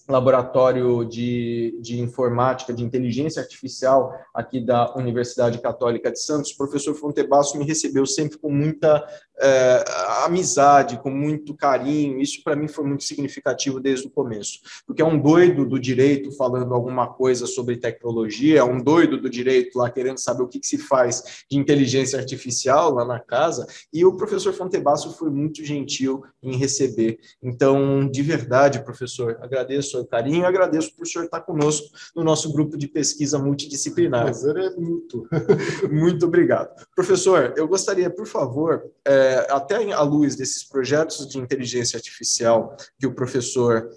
laboratório de informática, de inteligência artificial aqui da Universidade Católica de Santos, o professor Fontebasso me recebeu sempre com muita amizade, com muito carinho. Isso para mim foi muito significativo desde o começo, porque é um doido do direito falando alguma coisa sobre tecnologia, é um doido do direito lá querendo saber o que se faz de inteligência artificial lá na casa, e o professor Fontebasso foi muito gentil em receber. Então, de verdade, professor, agradeço o carinho e agradeço por o senhor estar conosco no nosso grupo de pesquisa multidisciplinar. O prazer é muito. Muito obrigado. Professor, eu gostaria, por favor, até à luz desses projetos de inteligência artificial que o professor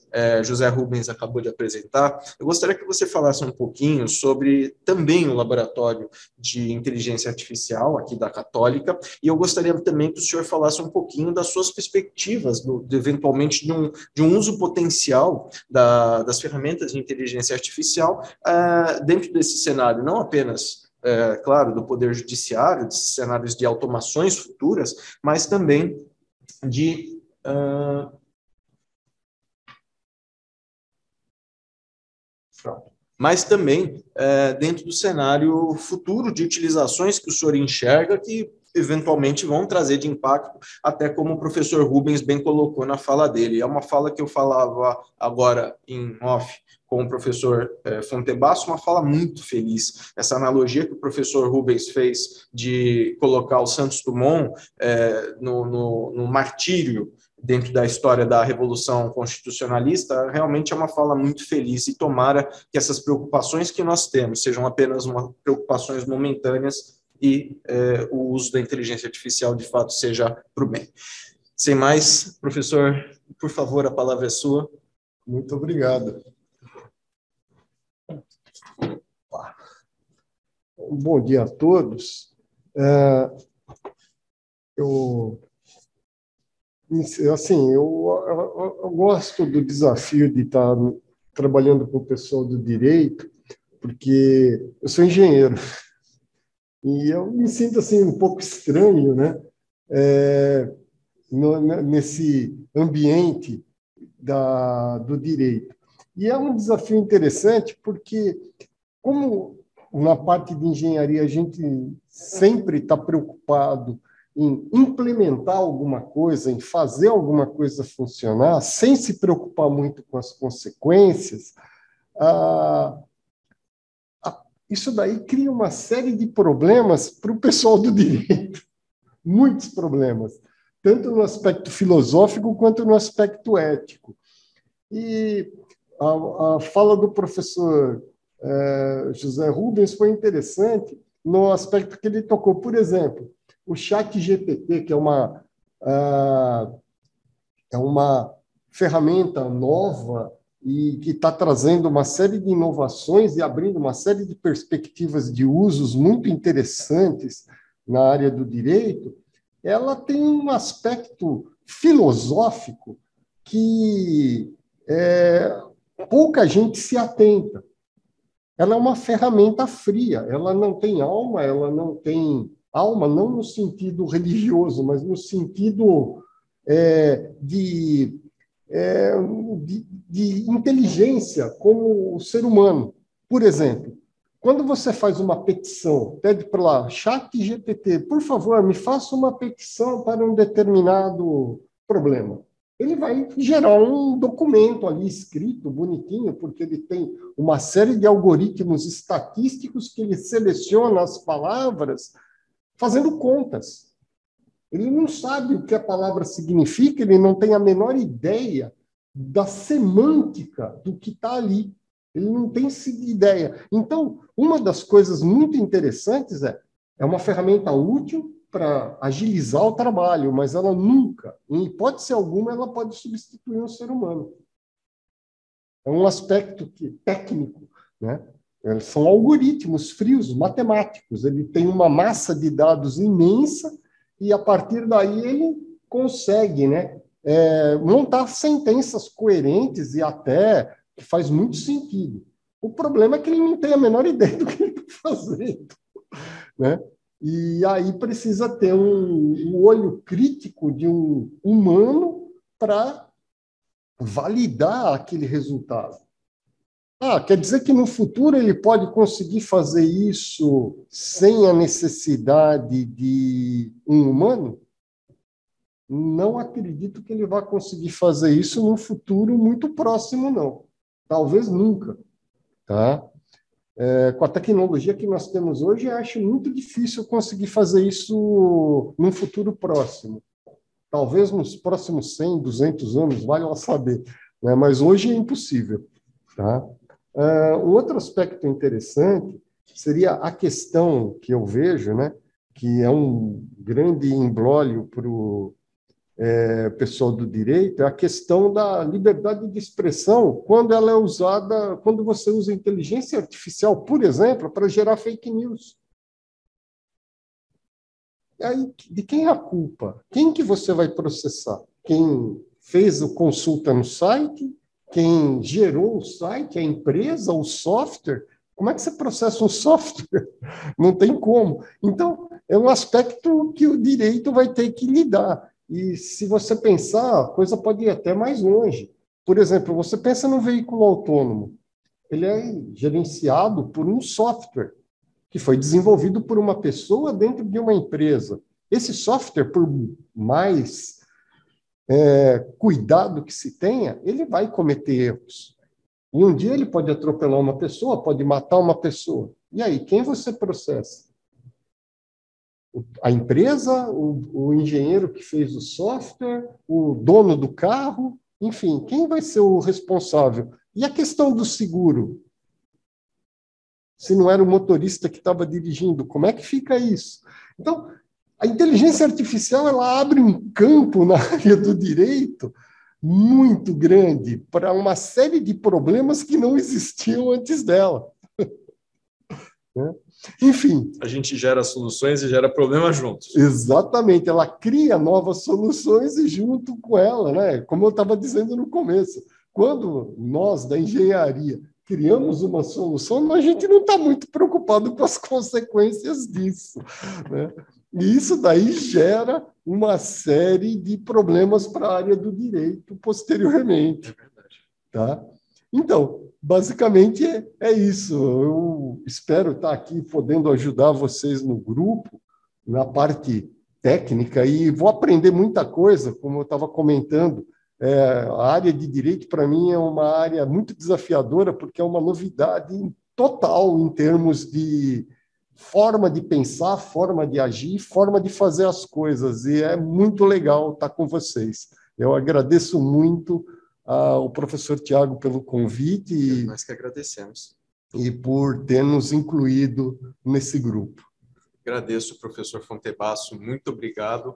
José Rubens acabou de apresentar, eu gostaria que você falasse um pouquinho sobre também o laboratório de inteligência artificial aqui da Católica, e eu gostaria também que o senhor falasse um pouquinho das suas perspectivas, eventualmente de um uso potencial das ferramentas de inteligência artificial dentro desse cenário, não apenas claro, do Poder Judiciário, de cenários de automações futuras, mas também dentro do cenário futuro de utilizações que o senhor enxerga que eventualmente vão trazer de impacto, até como o professor Rubens bem colocou na fala dele. É uma fala que eu falava agora em off com o professor Fontebasso, uma fala muito feliz. Essa analogia que o professor Rubens fez de colocar o Santos Dumont no martírio dentro da história da Revolução Constitucionalista, realmente é uma fala muito feliz, e tomara que essas preocupações que nós temos sejam apenas preocupações momentâneas e o uso da inteligência artificial, de fato, seja para o bem. Sem mais, professor, por favor, a palavra é sua. Muito obrigado. Bom dia a todos. Eu gosto do desafio de estar trabalhando com o pessoal do direito, porque eu sou engenheiro e eu me sinto assim um pouco estranho, né? Nesse ambiente do direito. E é um desafio interessante porque, como na parte de engenharia a gente sempre está preocupado em implementar alguma coisa, em fazer alguma coisa funcionar, sem se preocupar muito com as consequências, isso daí cria uma série de problemas para o pessoal do direito. Muitos problemas, tanto no aspecto filosófico quanto no aspecto ético. E a fala do professor José Rubens foi interessante no aspecto que ele tocou. Por exemplo, o ChatGPT, que é uma ferramenta nova e que está trazendo uma série de inovações e abrindo uma série de perspectivas de usos muito interessantes na área do direito, ela tem um aspecto filosófico que pouca gente se atenta. Ela é uma ferramenta fria, ela não tem alma, ela não tem alma, não no sentido religioso, mas no sentido de inteligência como o ser humano. Por exemplo, quando você faz uma petição, pede para lá, ChatGPT, por favor, me faça uma petição para um determinado problema. Ele vai gerar um documento ali escrito, bonitinho, porque ele tem uma série de algoritmos estatísticos que ele seleciona as palavras fazendo contas. Ele não sabe o que a palavra significa, ele não tem a menor ideia da semântica do que está ali. Ele não tem ideia. Então, uma das coisas muito interessantes é uma ferramenta útil para agilizar o trabalho, mas ela nunca, em hipótese alguma, ela pode substituir um ser humano. É um aspecto técnico, né? São algoritmos frios, matemáticos. Ele tem uma massa de dados imensa e, a partir daí, ele consegue, né, montar sentenças coerentes e até que faz muito sentido. O problema é que ele não tem a menor ideia do que ele está fazendo, né? E aí precisa ter um olho crítico de um humano para validar aquele resultado. Quer dizer que no futuro ele pode conseguir fazer isso sem a necessidade de um humano? Não acredito que ele vá conseguir fazer isso num futuro muito próximo, não. Talvez nunca. Tá? Com a tecnologia que nós temos hoje, eu acho muito difícil conseguir fazer isso num futuro próximo. Talvez nos próximos 100, 200 anos, vai lá saber, né? Mas hoje é impossível. Tá? Um outro aspecto interessante seria a questão que eu vejo, né, que é um grande imbróglio para o pessoal do direito, é a questão da liberdade de expressão quando ela é usada, quando você usa inteligência artificial, por exemplo, para gerar fake news. E aí, de quem é a culpa? Quem que você vai processar? Quem fez a consulta no site? Quem gerou o site? A empresa? O software? Como é que você processa um software? Não tem como. Então, é um aspecto que o direito vai ter que lidar. E se você pensar, a coisa pode ir até mais longe. Por exemplo, você pensa no veículo autônomo. Ele é gerenciado por um software que foi desenvolvido por uma pessoa dentro de uma empresa. Esse software, por mais cuidado que se tenha, ele vai cometer erros. E um dia ele pode atropelar uma pessoa, pode matar uma pessoa. E aí, quem você processa? A empresa, o engenheiro que fez o software, o dono do carro, enfim, quem vai ser o responsável? E a questão do seguro? Se não era o motorista que estava dirigindo, como é que fica isso? Então, a inteligência artificial ela abre um campo na área do direito muito grande para uma série de problemas que não existiam antes dela. Né? Enfim. A gente gera soluções e gera problemas juntos. Exatamente, ela cria novas soluções e junto com ela, né? Como eu estava dizendo no começo, quando nós da engenharia criamos uma solução, a gente não está muito preocupado com as consequências disso, né? E isso daí gera uma série de problemas para a área do direito posteriormente. É verdade. Tá? Então, basicamente é isso. Eu espero estar aqui podendo ajudar vocês no grupo, na parte técnica, e vou aprender muita coisa, como eu estava comentando. A área de direito, para mim, é uma área muito desafiadora, porque é uma novidade total em termos de forma de pensar, forma de agir, forma de fazer as coisas, e é muito legal estar com vocês. Eu agradeço muito ao professor Tiago pelo convite. Nós que agradecemos. E por ter nos incluído nesse grupo. Agradeço, professor Fontebasso, muito obrigado.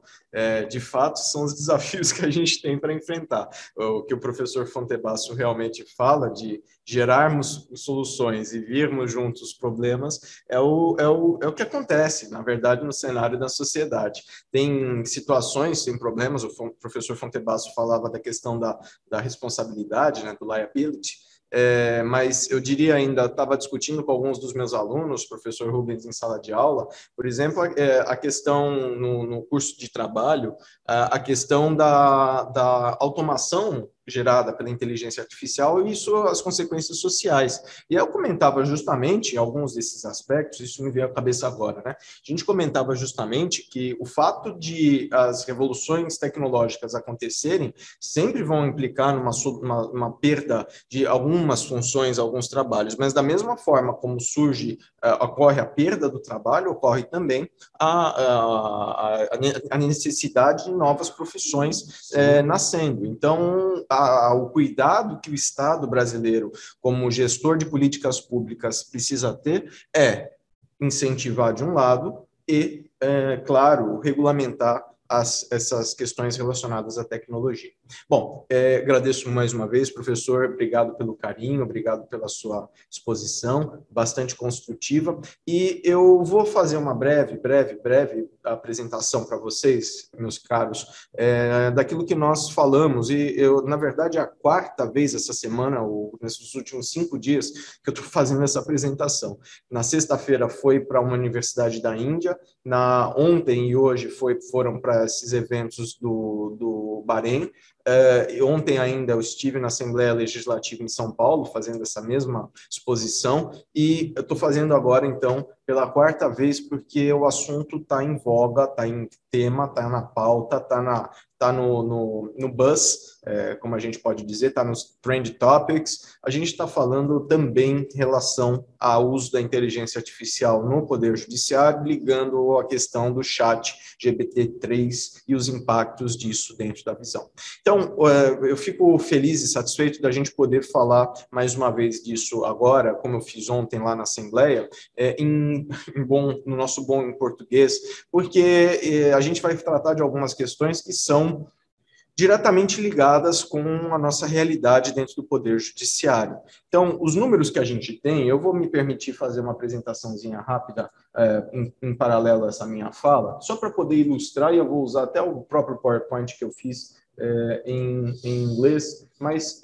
De fato, são os desafios que a gente tem para enfrentar. O que o professor Fontebasso realmente fala de gerarmos soluções e virmos juntos os problemas é o que acontece, na verdade, no cenário da sociedade. Tem situações, tem problemas, o professor Fontebasso falava da questão da responsabilidade, né, do liability. Mas eu diria ainda, estava discutindo com alguns dos meus alunos, professor Rubens, em sala de aula, por exemplo, a questão no curso de trabalho, a questão da automação gerada pela inteligência artificial e as consequências sociais. E eu comentava justamente alguns desses aspectos, isso me veio à cabeça agora, né? A gente comentava justamente que o fato de as revoluções tecnológicas acontecerem sempre vão implicar numa perda de algumas funções, alguns trabalhos, mas da mesma forma como ocorre a perda do trabalho, ocorre também a necessidade de novas profissões nascendo. Então, o cuidado que o Estado brasileiro, como gestor de políticas públicas, precisa ter é incentivar de um lado e, claro, regulamentar essas questões relacionadas à tecnologia. Bom, agradeço mais uma vez, professor, obrigado pelo carinho, obrigado pela sua exposição, bastante construtiva, e eu vou fazer uma breve apresentação para vocês, meus caros, daquilo que nós falamos, e na verdade, é a quarta vez essa semana, ou nesses últimos 5 dias, que eu estou fazendo essa apresentação. Na sexta-feira foi para uma universidade da Índia, ontem e hoje foram para esses eventos do Bahrein. Ontem ainda eu estive na Assembleia Legislativa em São Paulo, fazendo essa mesma exposição, e eu estou fazendo agora, então, pela quarta vez, porque o assunto está em voga, está em tema, está na pauta, está no buzz, como a gente pode dizer, está nos trend topics. A gente está falando também em relação ao uso da inteligência artificial no Poder Judiciário, ligando a questão do chat GPT-3 e os impactos disso dentro da visão. Então, eu fico feliz e satisfeito da gente poder falar mais uma vez disso agora, como eu fiz ontem lá na Assembleia, no nosso bom em português, porque a gente vai tratar de algumas questões que são diretamente ligadas com a nossa realidade dentro do Poder Judiciário. Então, os números que a gente tem, eu vou me permitir fazer uma apresentaçãozinha rápida em paralelo a essa minha fala, só para poder ilustrar, e eu vou usar até o próprio PowerPoint que eu fiz em inglês, mas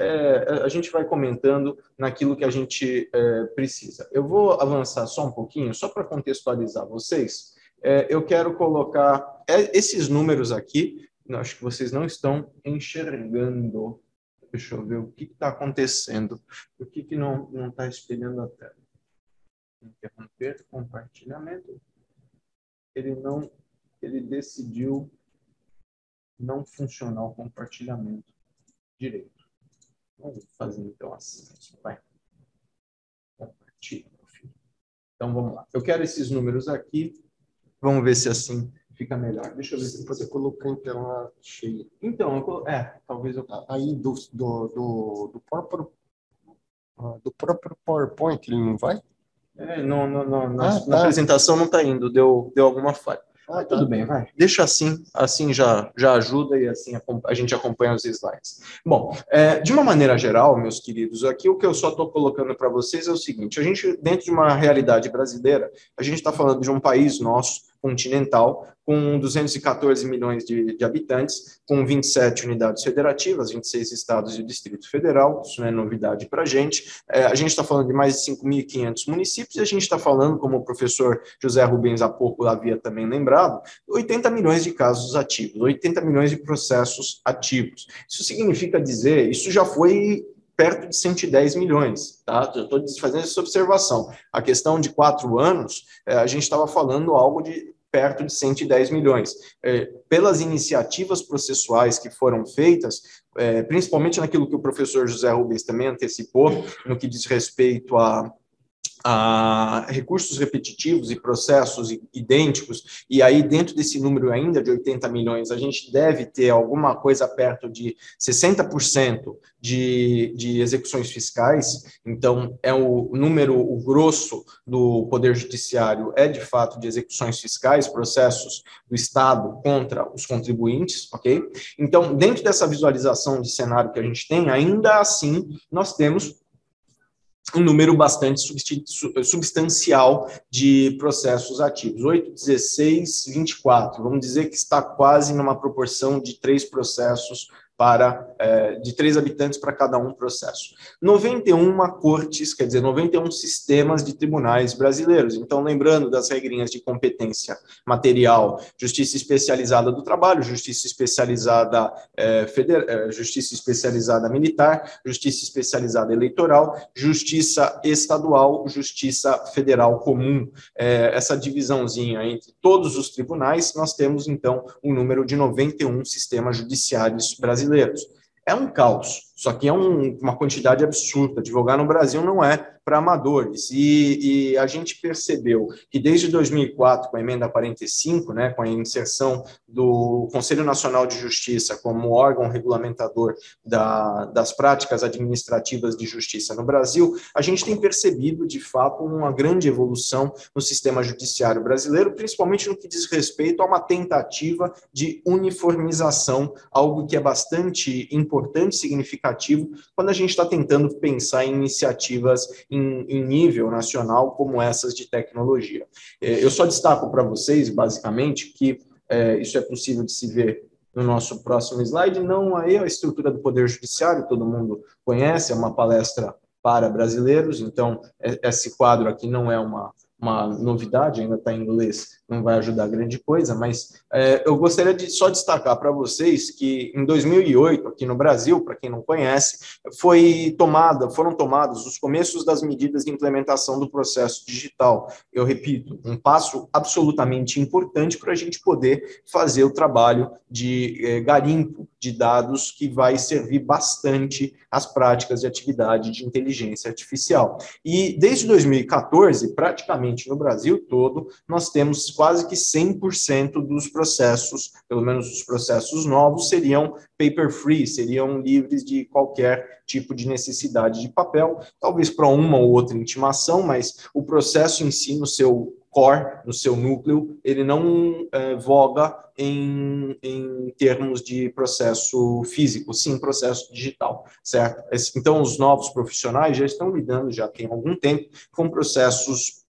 a gente vai comentando naquilo que a gente precisa. Eu vou avançar só um pouquinho, só para contextualizar vocês. Eu quero colocar esses números aqui. Acho que vocês não estão enxergando. Deixa eu ver o que está acontecendo. Por que não está espelhando a tela? Interromper compartilhamento. Ele decidiu não funcionar o compartilhamento direito. Vamos fazer então assim. Vai. Compartilha, meu filho. Então vamos lá. Eu quero esses números aqui. Vamos ver se assim fica melhor. Deixa eu ver se você colocar em tela cheia. Então, talvez eu... Aí do próprio PowerPoint ele não vai? Na apresentação não está indo, deu alguma falha. Tudo bem, vai. Deixa assim já ajuda e assim a gente acompanha os slides. Bom, de uma maneira geral, meus queridos, aqui o que eu só estou colocando para vocês é o seguinte: a gente, dentro de uma realidade brasileira, a gente está falando de um país nosso, continental, com 214 milhões de habitantes, com 27 unidades federativas, 26 estados e o Distrito Federal, isso não é novidade para a gente está falando de mais de 5.500 municípios, e a gente está falando, como o professor José Rubens há pouco havia também lembrado, 80 milhões de casos ativos, 80 milhões de processos ativos. Isso significa dizer, isso já foi perto de 110 milhões, tá? Eu estou fazendo essa observação. A questão de 4 anos, a gente estava falando algo de perto de 110 milhões. Pelas iniciativas processuais que foram feitas, principalmente naquilo que o professor José Rubens também antecipou, no que diz respeito a recursos repetitivos e processos idênticos, e aí dentro desse número ainda de 80 milhões, a gente deve ter alguma coisa perto de 60% de execuções fiscais. Então, é o número, o grosso do Poder Judiciário é, de fato, de execuções fiscais, processos do Estado contra os contribuintes, ok? Então, dentro dessa visualização de cenário que a gente tem, ainda assim, nós temos um número bastante substancial de processos ativos, 8, 16, 24, vamos dizer que está quase numa proporção de 3 processos de 3 habitantes para cada um processo. 91 cortes, quer dizer, 91 sistemas de tribunais brasileiros. Então, lembrando das regrinhas de competência material, justiça especializada do trabalho, justiça especializada justiça especializada militar, justiça especializada eleitoral, justiça estadual, justiça federal comum. Essa divisãozinha entre todos os tribunais, nós temos, então, um número de 91 sistemas judiciários brasileiros. É um caos, só que é uma quantidade absurda. Advogar no Brasil não é para amadores. E a gente percebeu que desde 2004, com a emenda 45, né, com a inserção do Conselho Nacional de Justiça como órgão regulamentador das práticas administrativas de justiça no Brasil, a gente tem percebido, de fato, uma grande evolução no sistema judiciário brasileiro, principalmente no que diz respeito a uma tentativa de uniformização, algo que é bastante importante e significativo quando a gente está tentando pensar em iniciativas em nível nacional como essas de tecnologia. Eu só destaco para vocês, basicamente, que isso é possível de se ver no nosso próximo slide. Não aí a estrutura do Poder Judiciário, todo mundo conhece, é uma palestra para brasileiros, então esse quadro aqui não é uma novidade, ainda está em inglês, não vai ajudar grande coisa, mas eu gostaria de só destacar para vocês que em 2008, aqui no Brasil, para quem não conhece, foram tomados os começos das medidas de implementação do processo digital. Eu repito, um passo absolutamente importante para a gente poder fazer o trabalho de garimpo de dados que vai servir bastante às práticas de atividade de inteligência artificial. E desde 2014, praticamente no Brasil todo, nós temos quase que 100% dos processos, pelo menos os processos novos, seriam paper-free, seriam livres de qualquer tipo de necessidade de papel, talvez para uma ou outra intimação, mas o processo em si, no seu core, no seu núcleo, ele não voga em termos de processo físico, sim processo digital, certo? Então, os novos profissionais já estão lidando, já tem algum tempo, com processos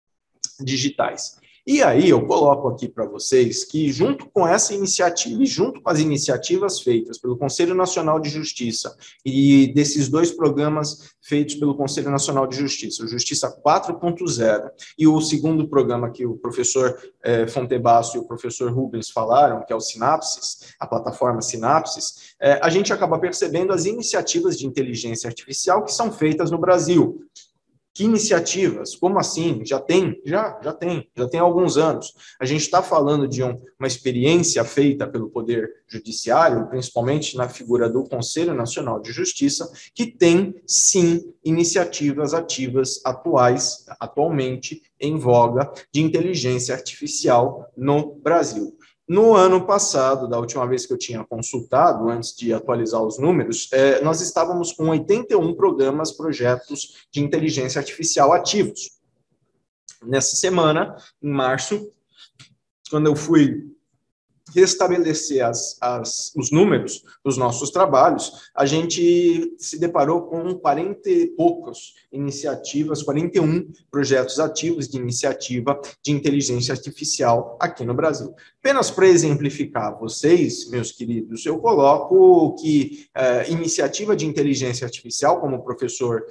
digitais. E aí eu coloco aqui para vocês que, junto com essa iniciativa e junto com as iniciativas feitas pelo Conselho Nacional de Justiça e desses 2 programas feitos pelo Conselho Nacional de Justiça, o Justiça 4.0 e o segundo programa que o professor Fontebasso e o professor Rubens falaram, que é o Sinapsis, a plataforma Sinapsis, a gente acaba percebendo as iniciativas de inteligência artificial que são feitas no Brasil. Que iniciativas? Como assim? Já tem há alguns anos. A gente está falando de uma experiência feita pelo Poder Judiciário, principalmente na figura do Conselho Nacional de Justiça, que tem, sim, iniciativas ativas atualmente em voga de inteligência artificial no Brasil. No ano passado, da última vez que eu tinha consultado, antes de atualizar os números, nós estávamos com 81 projetos de inteligência artificial ativos. Nessa semana, em março, quando eu fui restabelecer os números dos nossos trabalhos, a gente se deparou com 40 e poucas iniciativas, 41 projetos ativos de iniciativa de inteligência artificial aqui no Brasil. Apenas para exemplificar vocês, meus queridos, eu coloco que iniciativa de inteligência artificial, como o professor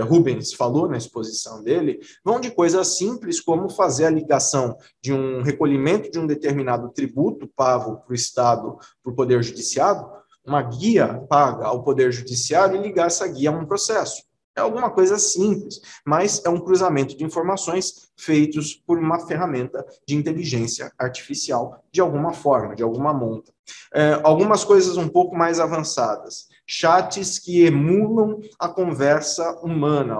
Rubens falou na exposição dele, vão de coisas simples como fazer a ligação de um recolhimento de um determinado tributo pago para o Estado, para o Poder Judiciário, uma guia paga ao Poder Judiciário e ligar essa guia a um processo. É alguma coisa simples, mas é um cruzamento de informações feitos por uma ferramenta de inteligência artificial, de alguma forma, de alguma monta. Algumas coisas um pouco mais avançadas. Chats que emulam a conversa humana,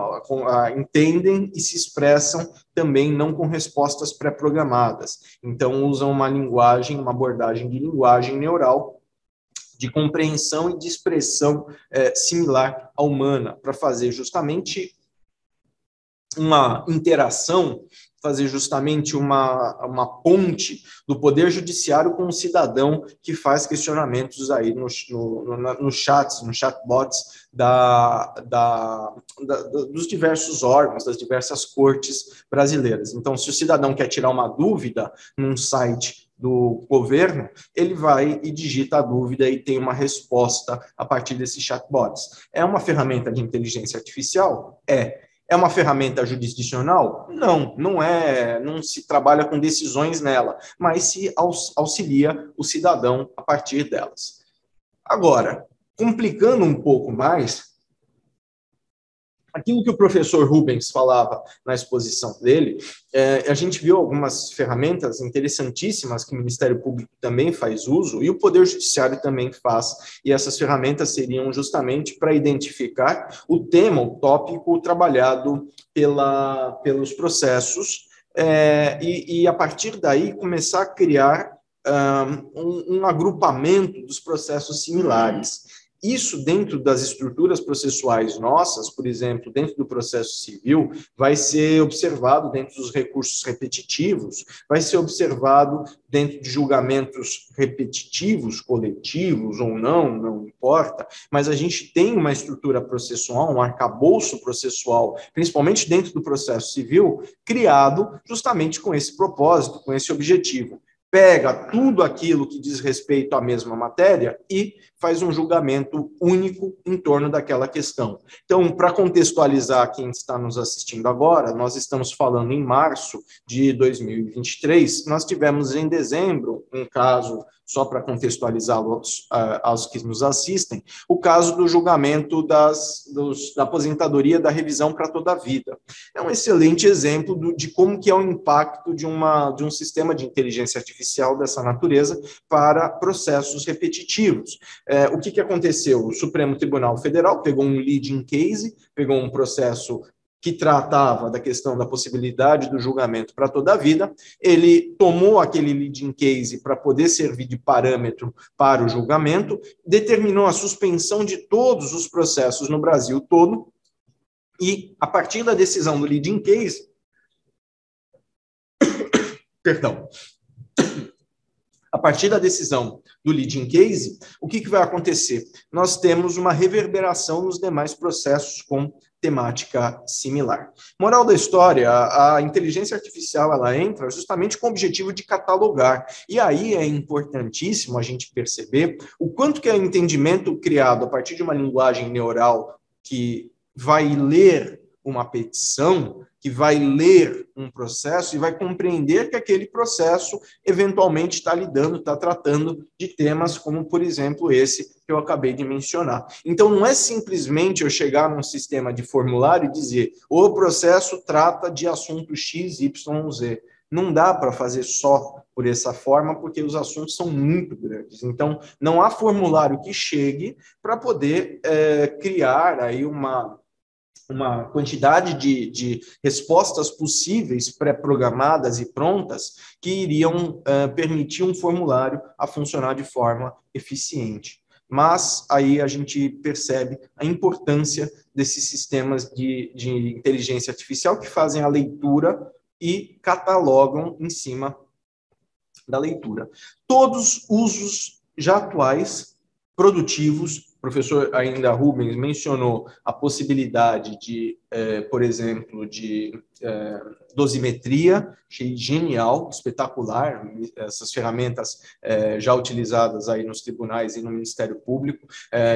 entendem e se expressam também não com respostas pré-programadas. Então, usam uma linguagem, uma abordagem de linguagem neural, de compreensão e de expressão similar à humana, para fazer justamente uma interação, fazer justamente uma ponte do poder judiciário com o cidadão que faz questionamentos aí nos chats, nos chatbots dos diversos órgãos, das diversas cortes brasileiras. Então, se o cidadão quer tirar uma dúvida num site do governo, ele vai e digita a dúvida e tem uma resposta a partir desses chatbots. É uma ferramenta de inteligência artificial? É uma ferramenta jurisdicional? Não, não é, não se trabalha com decisões nela, mas se auxilia o cidadão a partir delas. Agora, complicando um pouco mais, aquilo que o professor Rubens falava na exposição dele, a gente viu algumas ferramentas interessantíssimas que o Ministério Público também faz uso e o Poder Judiciário também faz, e essas ferramentas seriam justamente para identificar o tema, o tópico trabalhado pelos processos, e a partir daí começar a criar um agrupamento dos processos similares. Isso dentro das estruturas processuais nossas, por exemplo, dentro do processo civil, vai ser observado dentro dos recursos repetitivos, vai ser observado dentro de julgamentos repetitivos, coletivos ou não importa, mas a gente tem uma estrutura processual, um arcabouço processual, principalmente dentro do processo civil, criado justamente com esse propósito, com esse objetivo. Pega tudo aquilo que diz respeito à mesma matéria e faz um julgamento único em torno daquela questão. Então, para contextualizar quem está nos assistindo agora, nós estamos falando em março de 2023, nós tivemos em dezembro um caso, só para contextualizá-lo aos que nos assistem, o caso do julgamento da aposentadoria da revisão para toda a vida. É um excelente exemplo de como que é o impacto de um sistema de inteligência artificial dessa natureza para processos repetitivos. O que aconteceu? O Supremo Tribunal Federal pegou um leading case, pegou um processo que tratava da questão da possibilidade do julgamento para toda a vida, ele tomou aquele leading case para poder servir de parâmetro para o julgamento, determinou a suspensão de todos os processos no Brasil todo, e a partir da decisão do leading case, a partir da decisão do leading case, o que vai acontecer? Nós temos uma reverberação nos demais processos com temática similar. Moral da história, a inteligência artificial ela entra justamente com o objetivo de catalogar. E aí é importantíssimo a gente perceber o quanto que é o entendimento criado a partir de uma linguagem neural que vai ler uma petição, que vai ler um processo e vai compreender que aquele processo eventualmente está lidando, está tratando de temas como, por exemplo, esse que eu acabei de mencionar. Então, não é simplesmente eu chegar num sistema de formulário e dizer o processo trata de assunto X, Y, Z. Não dá para fazer só por essa forma, porque os assuntos são muito grandes. Então, não há formulário que chegue para poder criar aí uma quantidade de respostas possíveis pré-programadas e prontas que iriam permitir um formulário a funcionar de forma eficiente. Mas aí a gente percebe a importância desses sistemas de inteligência artificial que fazem a leitura e catalogam em cima da leitura. Todos usos já atuais, produtivos. O professor ainda Rubens mencionou a possibilidade de, por exemplo, de dosimetria, achei genial, espetacular, essas ferramentas já utilizadas aí nos tribunais e no Ministério Público,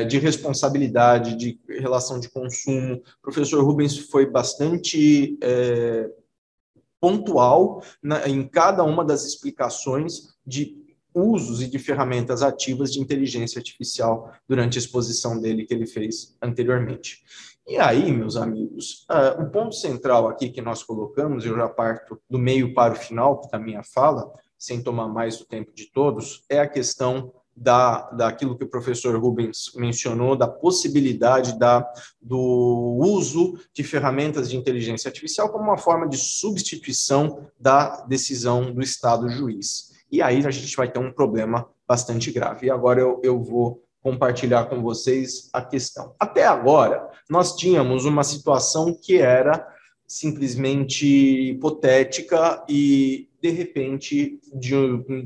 de responsabilidade, de relação de consumo. O professor Rubens foi bastante pontual em cada uma das explicações de usos e de ferramentas ativas de inteligência artificial durante a exposição dele que ele fez anteriormente. E aí, meus amigos, o ponto central aqui que nós colocamos, eu já parto do meio para o final da minha fala, sem tomar mais do tempo de todos, é a questão daquilo que o professor Rubens mencionou, da possibilidade do uso de ferramentas de inteligência artificial como uma forma de substituição da decisão do Estado juiz. E aí a gente vai ter um problema bastante grave. E agora eu vou compartilhar com vocês a questão. Até agora, nós tínhamos uma situação que era simplesmente hipotética e, de repente,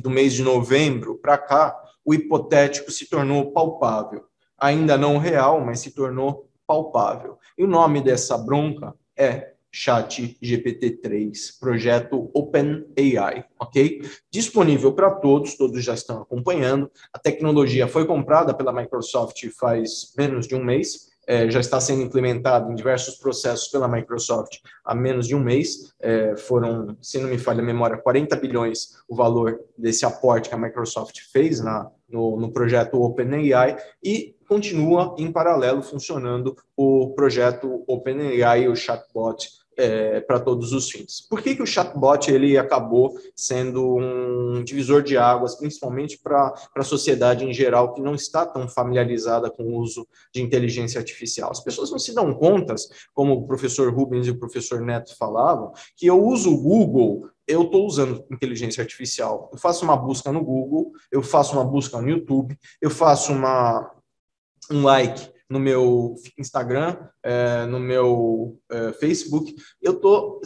do mês de novembro para cá, o hipotético se tornou palpável. Ainda não real, mas se tornou palpável. E o nome dessa bronca é ChatGPT-3, projeto OpenAI, ok? Disponível para todos já estão acompanhando. A tecnologia foi comprada pela Microsoft faz menos de um mês, já está sendo implementada em diversos processos pela Microsoft há menos de um mês. Foram, se não me falha a memória, 40 bilhões o valor desse aporte que a Microsoft fez no projeto OpenAI, e continua em paralelo funcionando o projeto OpenAI, o chatbot, para todos os fins. Por que o chatbot ele acabou sendo um divisor de águas, principalmente para a sociedade em geral, que não está tão familiarizada com o uso de inteligência artificial? As pessoas não se dão conta, como o professor Rubens e o professor Neto falavam, que eu uso o Google, eu estou usando inteligência artificial. Eu faço uma busca no Google, eu faço uma busca no YouTube, eu faço um like no meu Instagram, no meu Facebook, eu estou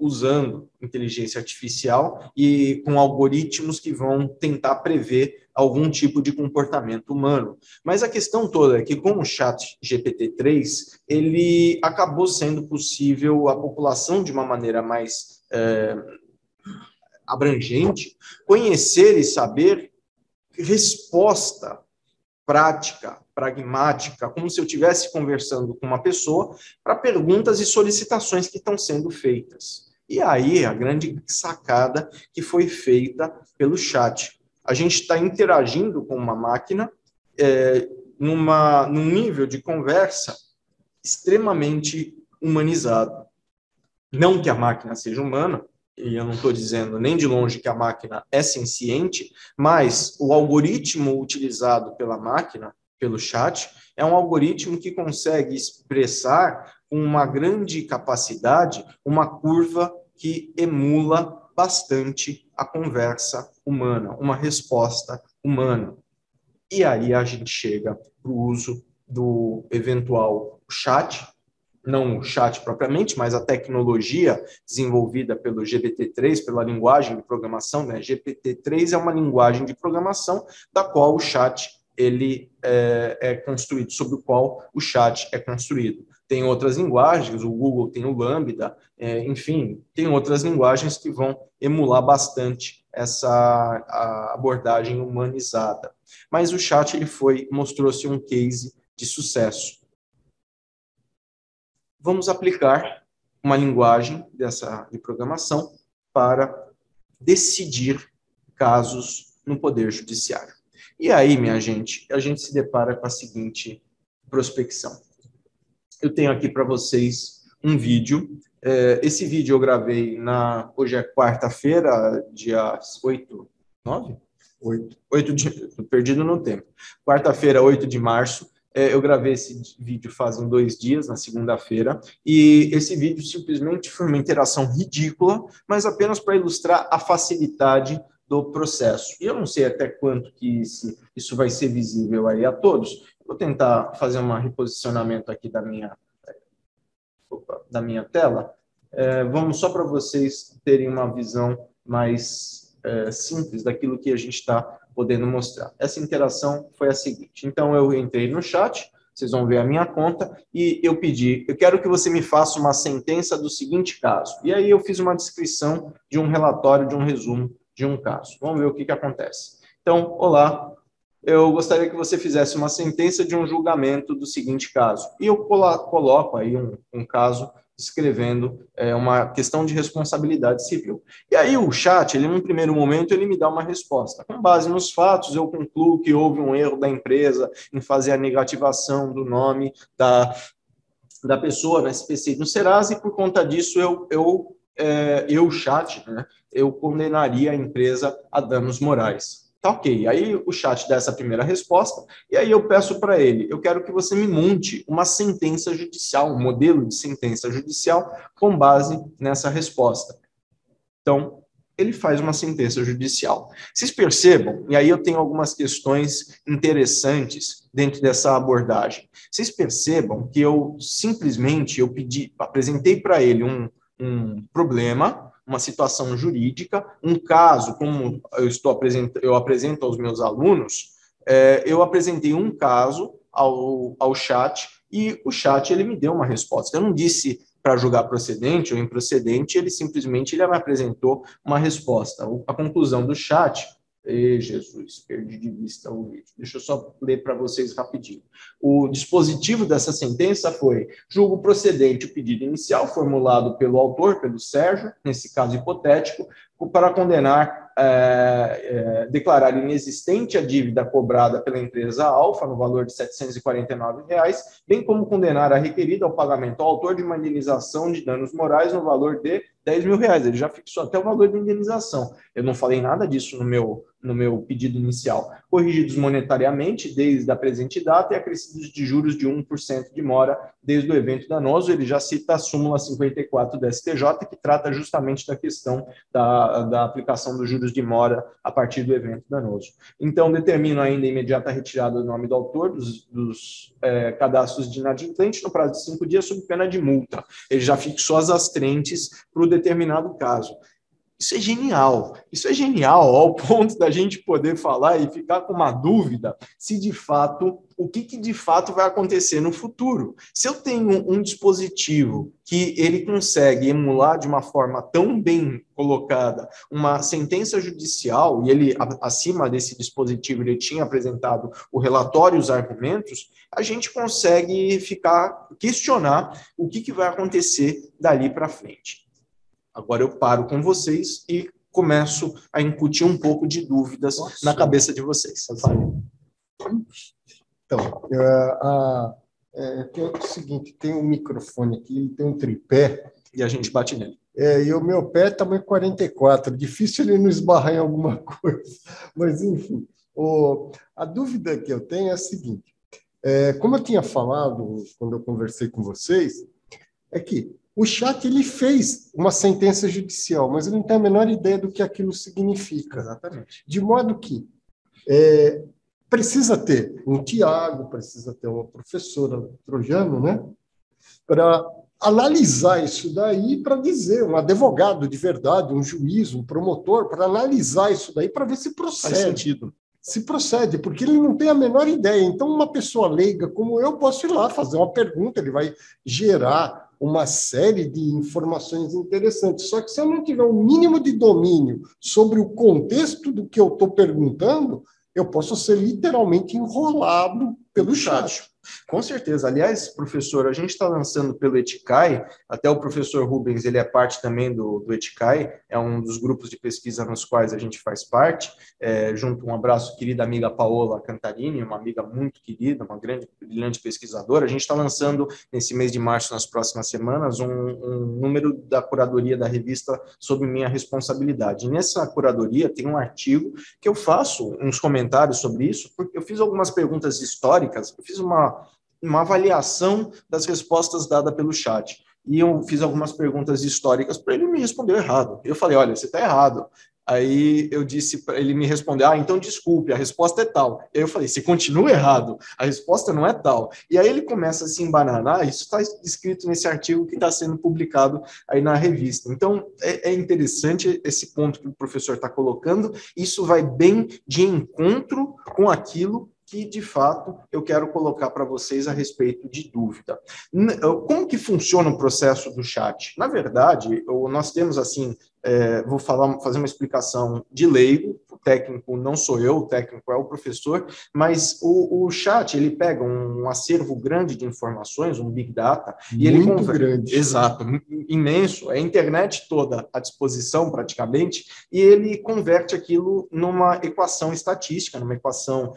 usando inteligência artificial e com algoritmos que vão tentar prever algum tipo de comportamento humano. Mas a questão toda é que com o ChatGPT-3, ele acabou sendo possível a população, de uma maneira mais abrangente, conhecer e saber resposta prática, pragmática, como se eu estivesse conversando com uma pessoa para perguntas e solicitações que estão sendo feitas. E aí a grande sacada que foi feita pelo chat. A gente está interagindo com uma máquina num nível de conversa extremamente humanizado. Não que a máquina seja humana, e eu não estou dizendo nem de longe que a máquina é senciente, mas o algoritmo utilizado pela máquina, pelo chat, é um algoritmo que consegue expressar com uma grande capacidade uma curva que emula bastante a conversa humana, uma resposta humana. E aí a gente chega para o uso do eventual chat, não o chat propriamente, mas a tecnologia desenvolvida pelo GPT-3, pela linguagem de programação, né? GPT-3 é uma linguagem de programação da qual o chat ele é construído, sobre o qual o chat é construído. Tem outras linguagens, o Google tem o Lambda, enfim, tem outras linguagens que vão emular bastante essa abordagem humanizada. Mas o chat ele mostrou-se um case de sucesso. Vamos aplicar uma linguagem de programação para decidir casos no Poder Judiciário. E aí, minha gente, a gente se depara com a seguinte prospecção. Eu tenho aqui para vocês um vídeo. Esse vídeo eu gravei hoje é quarta-feira, dia 8, 9? 8 perdido no tempo. Quarta-feira, 8 de março. Eu gravei esse vídeo fazem 2 dias, na segunda-feira, e esse vídeo simplesmente foi uma interação ridícula, mas apenas para ilustrar a facilidade do processo. E eu não sei até quanto que isso vai ser visível aí a todos. Vou tentar fazer um reposicionamento aqui da minha tela. Vamos só para vocês terem uma visão mais simples daquilo que a gente está podendo mostrar. Essa interação foi a seguinte. Então, eu entrei no chat, vocês vão ver a minha conta, e eu quero que você me faça uma sentença do seguinte caso. E aí eu fiz uma descrição de um relatório, de um resumo de um caso. Vamos ver o que acontece. Então, olá, eu gostaria que você fizesse uma sentença de um julgamento do seguinte caso. E eu coloco aí um caso escrevendo uma questão de responsabilidade civil. E aí o chat, ele, num primeiro momento, ele me dá uma resposta. Com base nos fatos, eu concluo que houve um erro da empresa em fazer a negativação do nome da pessoa no SPC e no Serasa, e por conta disso eu chat, né, eu condenaria a empresa a danos morais. Tá ok. Aí o chat dá essa primeira resposta, e aí eu peço para ele, eu quero que você me monte uma sentença judicial, um modelo de sentença judicial com base nessa resposta. Então, ele faz uma sentença judicial. Vocês percebam, e aí eu tenho algumas questões interessantes dentro dessa abordagem. Vocês percebam que eu simplesmente apresentei para ele um problema, uma situação jurídica, um caso, como eu apresento aos meus alunos, eu apresentei um caso ao chat, e o chat ele me deu uma resposta. Eu não disse para julgar procedente ou improcedente, ele simplesmente me apresentou uma resposta. A conclusão do chat... Jesus, perdi de vista o vídeo. Deixa eu só ler para vocês rapidinho. O dispositivo dessa sentença foi: julgo procedente o pedido inicial formulado pelo autor, pelo Sérgio, nesse caso hipotético, para condenar, declarar inexistente a dívida cobrada pela empresa Alfa no valor de R$ 749, bem como condenar a requerida ao pagamento ao autor de uma indenização de danos morais no valor de R$ 10.000. Ele já fixou até o valor de indenização. Eu não falei nada disso no meu pedido inicial. Corrigidos monetariamente desde a presente data e acrescidos de juros de 1% de mora desde o evento danoso. Ele já cita a súmula 54 da STJ, que trata justamente da questão da aplicação dos juros de mora a partir do evento danoso. Então, determino ainda a imediata retirada do nome do autor dos cadastros de inadimplente no prazo de 5 dias, sob pena de multa. Ele já fixou as astrentes para o determinado caso. Isso é genial ao ponto da gente poder falar e ficar com uma dúvida se de fato, o que de fato vai acontecer no futuro. Se eu tenho um dispositivo que ele consegue emular de uma forma tão bem colocada uma sentença judicial, e ele, acima desse dispositivo, ele tinha apresentado o relatório e os argumentos, a gente consegue questionar o que vai acontecer dali para frente. Agora eu paro com vocês e começo a incutir um pouco de dúvidas na cabeça de vocês. Então, tem o seguinte, tem um microfone aqui, tem um tripé. E a gente bate nele. E o meu pé é tamanho 44, difícil ele não esbarrar em alguma coisa. Mas, enfim, a dúvida que eu tenho é a seguinte, como eu tinha falado quando eu conversei com vocês, é que o chat ele fez uma sentença judicial, mas ele não tem a menor ideia do que aquilo significa. Exatamente. De modo que precisa ter um Tiago, precisa ter uma professora Trojano, né? Para analisar isso daí, para dizer, um advogado de verdade, um juiz, um promotor, para analisar isso daí, para ver se procede. Faz sentido. Se procede, porque ele não tem a menor ideia. Então, uma pessoa leiga como eu, posso ir lá fazer uma pergunta, ele vai gerar uma série de informações interessantes. Só que se eu não tiver um mínimo de domínio sobre o contexto do que eu estou perguntando, eu posso ser literalmente enrolado pelo chat. Com certeza. Aliás, professor, a gente está lançando pelo Eticai, até o professor Rubens, ele é parte também do Eticai, é um dos grupos de pesquisa nos quais a gente faz parte, junto um abraço, querida amiga Paola Cantarini, uma amiga muito querida, uma grande, brilhante pesquisadora. A gente está lançando, nesse mês de março, nas próximas semanas, um número da curadoria da revista Sob Minha Responsabilidade. E nessa curadoria tem um artigo que eu faço uns comentários sobre isso, porque eu fiz algumas perguntas históricas, eu fiz uma avaliação das respostas dadas pelo chat. E eu fiz algumas perguntas históricas para ele, me respondeu errado. Eu falei, olha, você está errado. Aí eu disse, ele me respondeu, então desculpe, a resposta é tal. Aí eu falei, você continua errado, a resposta não é tal. E aí ele começa a se embananar, isso está escrito nesse artigo que está sendo publicado aí na revista. Então, é interessante esse ponto que o professor está colocando, isso vai bem de encontro com aquilo que, de fato, eu quero colocar para vocês a respeito de dúvida. Como que funciona o processo do chat? Na verdade, nós temos, assim, vou fazer uma explicação de leigo, técnico não sou eu, o técnico é o professor, mas o chat, ele pega um acervo grande de informações, um Big Data, e ele muito grande. Exato, imenso, é a internet toda à disposição praticamente, e ele converte aquilo numa equação estatística, numa equação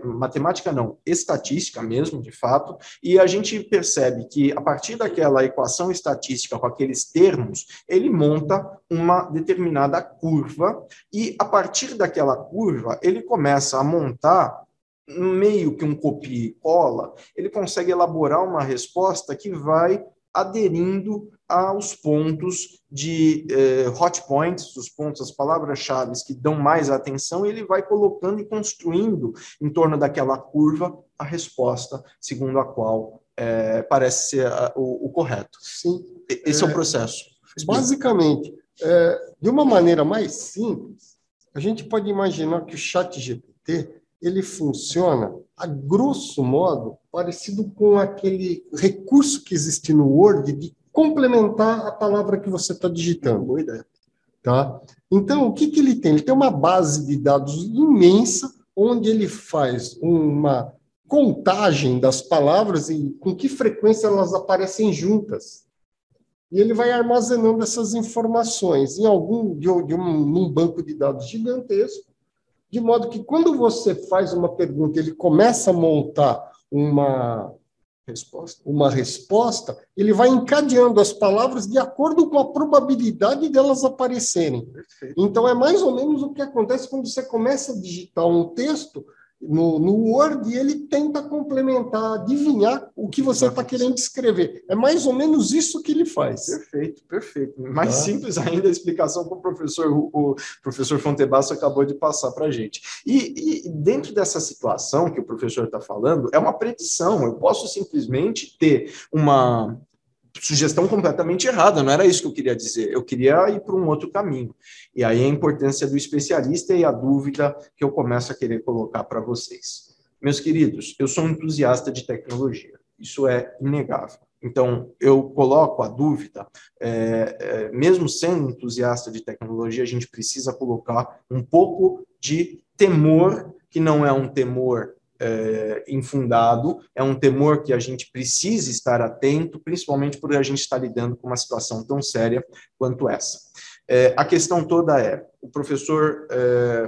matemática não, estatística mesmo, de fato, e a gente percebe que a partir daquela equação estatística com aqueles termos, ele monta uma determinada curva, e a partir daquela curva, ele começa a montar meio que um copia e cola, ele consegue elaborar uma resposta que vai aderindo aos pontos de hot points, os pontos, as palavras-chave que dão mais atenção, e ele vai colocando e construindo em torno daquela curva a resposta segundo a qual parece ser o correto. Sim. Esse é o processo. Basicamente, de uma maneira mais simples, a gente pode imaginar que o ChatGPT ele funciona, a grosso modo, parecido com aquele recurso que existe no Word de complementar a palavra que você está digitando. Boa ideia. Tá? Então, o que ele tem? Ele tem uma base de dados imensa, onde ele faz uma contagem das palavras e com que frequência elas aparecem juntas. E ele vai armazenando essas informações em num banco de dados gigantesco, de modo que quando você faz uma pergunta, ele começa a montar uma resposta, ele vai encadeando as palavras de acordo com a probabilidade delas aparecerem. Perfeito. Então, é mais ou menos o que acontece quando você começa a digitar um texto no Word e ele tenta complementar, adivinhar o que você está querendo escrever. É mais ou menos isso que ele faz. Perfeito, perfeito. Mais simples ainda a explicação que o professor Fontebasso acabou de passar para a gente. E dentro dessa situação que o professor está falando, é uma predição. Eu posso simplesmente ter uma sugestão completamente errada, não era isso que eu queria dizer, eu queria ir para um outro caminho. E aí a importância do especialista e a dúvida que eu começo a querer colocar para vocês. Meus queridos, eu sou um entusiasta de tecnologia, isso é inegável. Então, eu coloco a dúvida, mesmo sendo entusiasta de tecnologia, a gente precisa colocar um pouco de temor, que não é um temor infundado, é um temor que a gente precisa estar atento, principalmente porque a gente está lidando com uma situação tão séria quanto essa. A questão toda o professor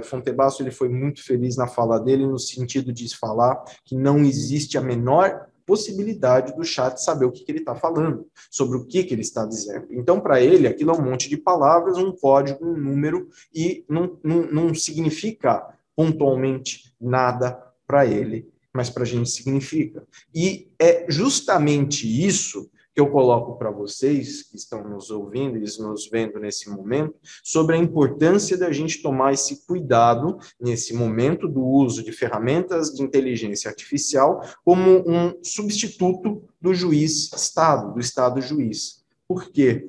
Fontebasso, ele foi muito feliz na fala dele, no sentido de falar que não existe a menor possibilidade do chat saber o que ele está falando, sobre o que ele está dizendo. Então, para ele, aquilo é um monte de palavras, um código, um número, e não significa pontualmente nada para ele, mas para a gente significa. E é justamente isso que eu coloco para vocês, que estão nos ouvindo e nos vendo nesse momento, sobre a importância da gente tomar esse cuidado, nesse momento do uso de ferramentas de inteligência artificial, como um substituto do juiz-estado, do estado-juiz. Por quê?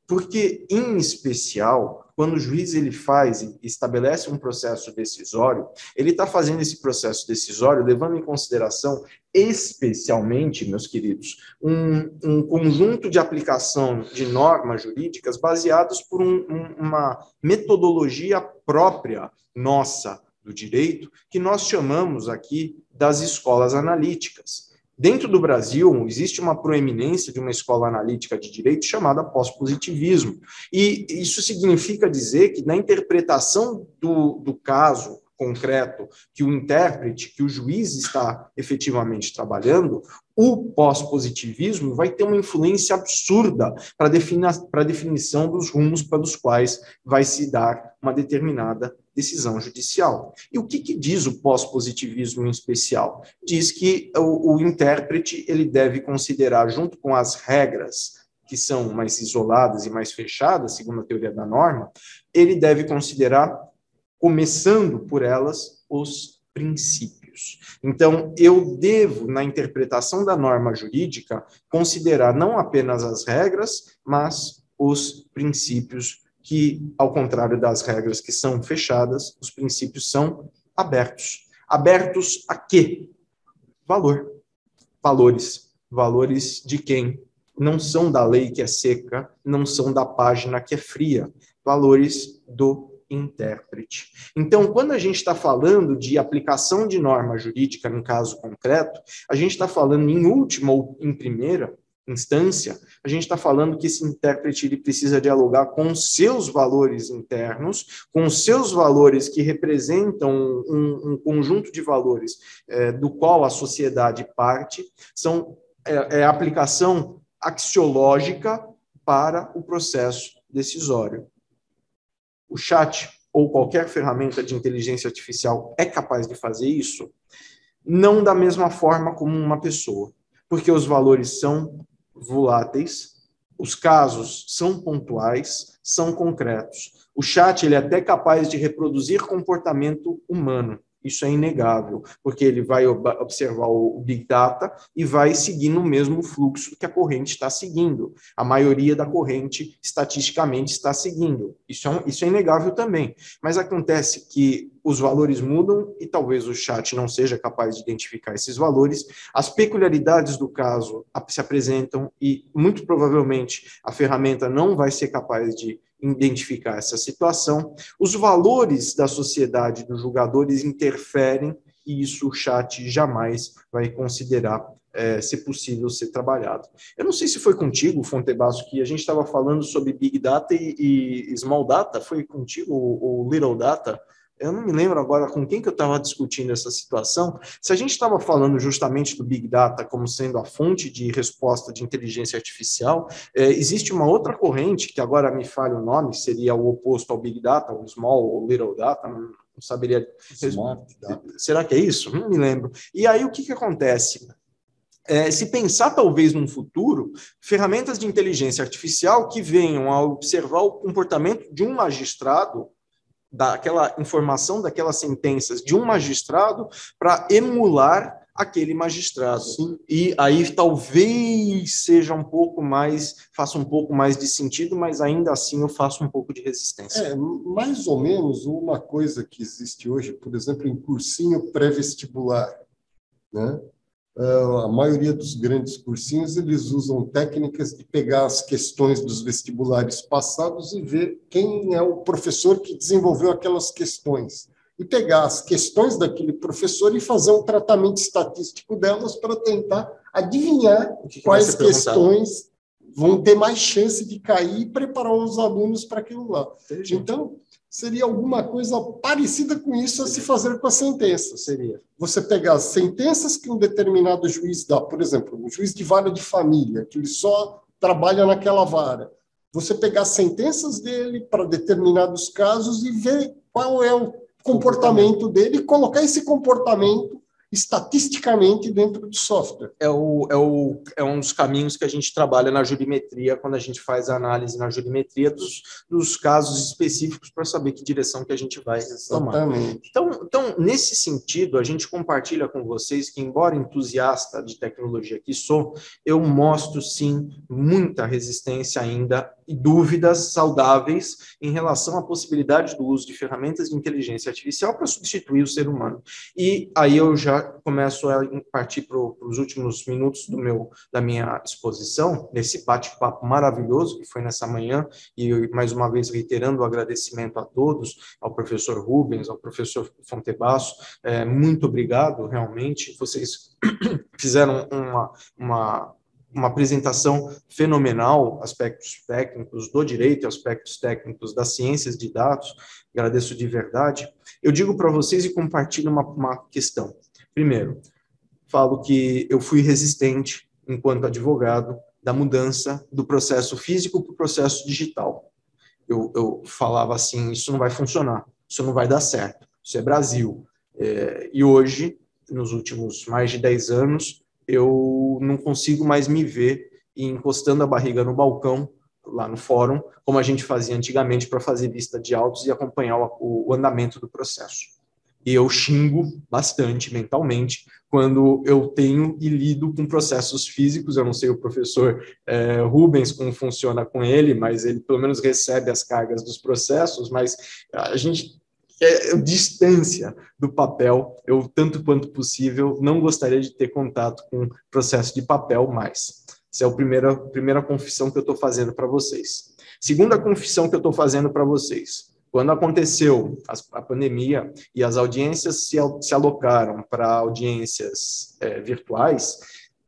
Porque, em especial, quando o juiz ele faz e estabelece um processo decisório, ele está fazendo esse processo decisório levando em consideração, especialmente, meus queridos, um conjunto de aplicação de normas jurídicas baseados por uma metodologia própria nossa do direito, que nós chamamos aqui das escolas analíticas. Dentro do Brasil, existe uma proeminência de uma escola analítica de direito chamada pós-positivismo. E isso significa dizer que na interpretação do caso concreto que o intérprete, que o juiz está efetivamente trabalhando, o pós-positivismo vai ter uma influência absurda para a definição dos rumos pelos quais vai se dar uma determinada decisão judicial. E o que diz o pós-positivismo em especial? Diz que o intérprete ele deve considerar, junto com as regras que são mais isoladas e mais fechadas, segundo a teoria da norma, ele deve considerar, começando por elas, os princípios. Então, eu devo, na interpretação da norma jurídica, considerar não apenas as regras, mas os princípios que, ao contrário das regras que são fechadas, os princípios são abertos. Abertos a quê? Valor. Valores. Valores de quem? Não são da lei que é seca, não são da página que é fria. Valores do intérprete. Então, quando a gente está falando de aplicação de norma jurídica em caso concreto, a gente está falando em última ou em primeira instância, a gente está falando que esse intérprete ele precisa dialogar com seus valores internos, com seus valores que representam um conjunto de valores do qual a sociedade parte, é a aplicação axiológica para o processo decisório. O chat ou qualquer ferramenta de inteligência artificial é capaz de fazer isso? Não da mesma forma como uma pessoa, porque os valores são voláteis, os casos são pontuais, são concretos. O chat ele é até capaz de reproduzir comportamento humano. Isso é inegável, porque ele vai observar o Big Data e vai seguir no mesmo fluxo que a corrente está seguindo. A maioria da corrente, estatisticamente, está seguindo. Isso é inegável também. Mas acontece que os valores mudam e talvez o chat não seja capaz de identificar esses valores. As peculiaridades do caso se apresentam e, muito provavelmente, a ferramenta não vai ser capaz de identificar essa situação. Os valores da sociedade, dos julgadores, interferem e isso o chat jamais vai considerar ser possível ser trabalhado. Eu não sei se foi contigo, Fontebasso, que a gente estava falando sobre Big Data e Small Data, foi contigo, ou Little Data? Eu não me lembro agora com quem que eu estava discutindo essa situação. Se a gente estava falando justamente do Big Data como sendo a fonte de resposta de inteligência artificial, existe uma outra corrente, que agora me falha o nome, seria o oposto ao Big Data, o Small ou Little Data, não saberia. Smart Data. Será que é isso? Não me lembro. E aí o que acontece? Se pensar talvez num futuro, ferramentas de inteligência artificial que venham a observar o comportamento de um magistrado, daquela informação, daquelas sentenças de um magistrado para emular aquele magistrado. Sim. E aí talvez seja faça um pouco mais de sentido, mas ainda assim eu faço um pouco de resistência. Mais ou menos uma coisa que existe hoje, por exemplo, em cursinho pré-vestibular, né? A maioria dos grandes cursinhos, eles usam técnicas de pegar as questões dos vestibulares passados e ver quem é o professor que desenvolveu aquelas questões. E pegar as questões daquele professor e fazer um tratamento estatístico delas para tentar adivinhar quais questões vão ter mais chance de cair e preparar os alunos para aquilo lá. Entendi. Então, seria alguma coisa parecida com isso a se fazer com a sentença. Seria você pegar as sentenças que um determinado juiz dá, por exemplo, um juiz de vara de família, que ele só trabalha naquela vara. Você pegar as sentenças dele para determinados casos e ver qual é o comportamento dele e colocar esse comportamento estatisticamente dentro do software. É um dos caminhos que a gente trabalha na jurimetria, quando a gente faz a análise na jurimetria dos casos específicos para saber que direção que a gente vai tomar. Então, nesse sentido, a gente compartilha com vocês que, embora entusiasta de tecnologia que sou, eu mostro, sim, muita resistência ainda e dúvidas saudáveis em relação à possibilidade do uso de ferramentas de inteligência artificial para substituir o ser humano. E aí eu já começo a partir para os últimos minutos da minha exposição, nesse bate-papo maravilhoso que foi nessa manhã, e mais uma vez reiterando o agradecimento a todos, ao professor Rubens, ao professor Fontebasso, muito obrigado, realmente, vocês fizeram uma apresentação fenomenal, aspectos técnicos do direito, aspectos técnicos das ciências de dados, agradeço de verdade. Eu digo para vocês e compartilho uma questão. Primeiro, falo que eu fui resistente, enquanto advogado, da mudança do processo físico para o processo digital. Eu falava assim, isso não vai funcionar, isso não vai dar certo, isso é Brasil. E hoje, nos últimos mais de 10 anos, eu não consigo mais me ver encostando a barriga no balcão, lá no fórum, como a gente fazia antigamente para fazer vista de autos e acompanhar o andamento do processo. E eu xingo bastante mentalmente quando eu tenho e lido com processos físicos. Eu não sei o professor Rubens como funciona com ele, mas ele pelo menos recebe as cargas dos processos, mas a gente... distância do papel, eu, tanto quanto possível, não gostaria de ter contato com processo de papel mais. Essa é a primeira confissão que eu estou fazendo para vocês. Segunda confissão que eu estou fazendo para vocês. Quando aconteceu a pandemia e as audiências se alocaram para audiências virtuais,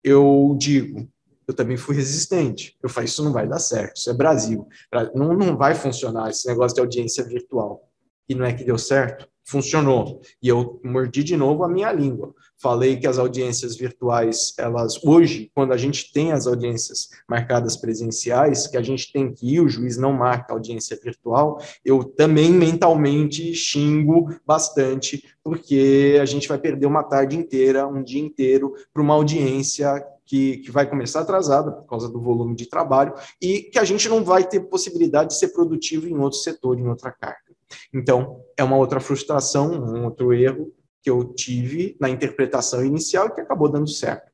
eu digo, eu também fui resistente. Eu falei, isso não vai dar certo, isso é Brasil. Não vai funcionar esse negócio de audiência virtual. E não é que deu certo? Funcionou. E eu mordi de novo a minha língua. Falei que as audiências virtuais, elas hoje, quando a gente tem as audiências marcadas presenciais, que a gente tem que ir, o juiz não marca a audiência virtual, eu também mentalmente xingo bastante, porque a gente vai perder uma tarde inteira, um dia inteiro, para uma audiência que vai começar atrasada por causa do volume de trabalho e que a gente não vai ter possibilidade de ser produtivo em outro setor, em outra carga. Então, é uma outra frustração, um outro erro que eu tive na interpretação inicial e que acabou dando certo.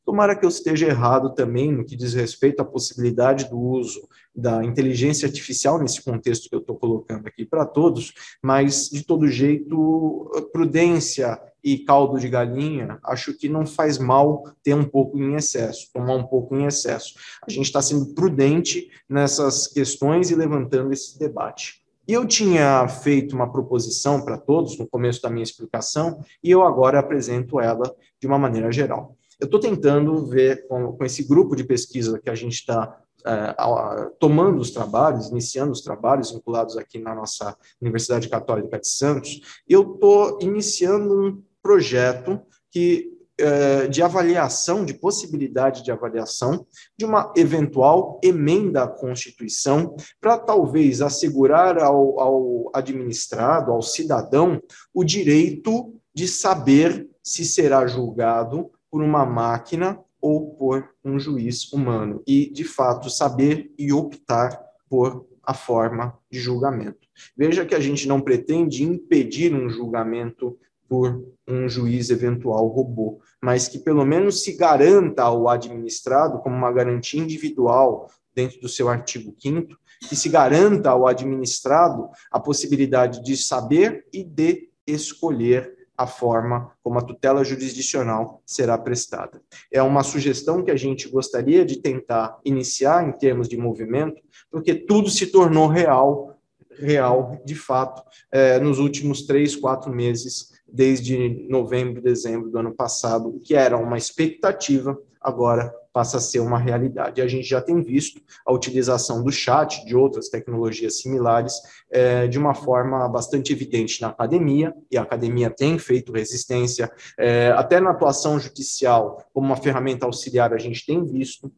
Tomara que eu esteja errado também no que diz respeito à possibilidade do uso da inteligência artificial nesse contexto que eu estou colocando aqui para todos, mas, de todo jeito, prudência e caldo de galinha, acho que não faz mal ter um pouco em excesso, tomar um pouco em excesso. A gente está sendo prudente nessas questões e levantando esse debate. E eu tinha feito uma proposição para todos no começo da minha explicação e eu agora apresento ela de uma maneira geral. Eu estou tentando ver com esse grupo de pesquisa que a gente está tomando os trabalhos, iniciando os trabalhos vinculados aqui na nossa Universidade Católica de Santos, eu estou iniciando um projeto de avaliação, de possibilidade de avaliação de uma eventual emenda à Constituição para talvez assegurar ao administrado, ao cidadão, o direito de saber se será julgado por uma máquina ou por um juiz humano e, de fato, saber e optar por a forma de julgamento. Veja que a gente não pretende impedir um julgamento por um juiz eventual robô, mas que pelo menos se garanta ao administrado, como uma garantia individual dentro do seu artigo 5º, que se garanta ao administrado a possibilidade de saber e de escolher a forma como a tutela jurisdicional será prestada. É uma sugestão que a gente gostaria de tentar iniciar em termos de movimento, porque tudo se tornou real de fato, nos últimos 3, 4 meses, desde novembro, dezembro do ano passado, o que era uma expectativa, agora passa a ser uma realidade. A gente já tem visto a utilização do chat, de outras tecnologias similares, de uma forma bastante evidente na academia, e a academia tem feito resistência, até na atuação judicial, como uma ferramenta auxiliar, a gente tem visto,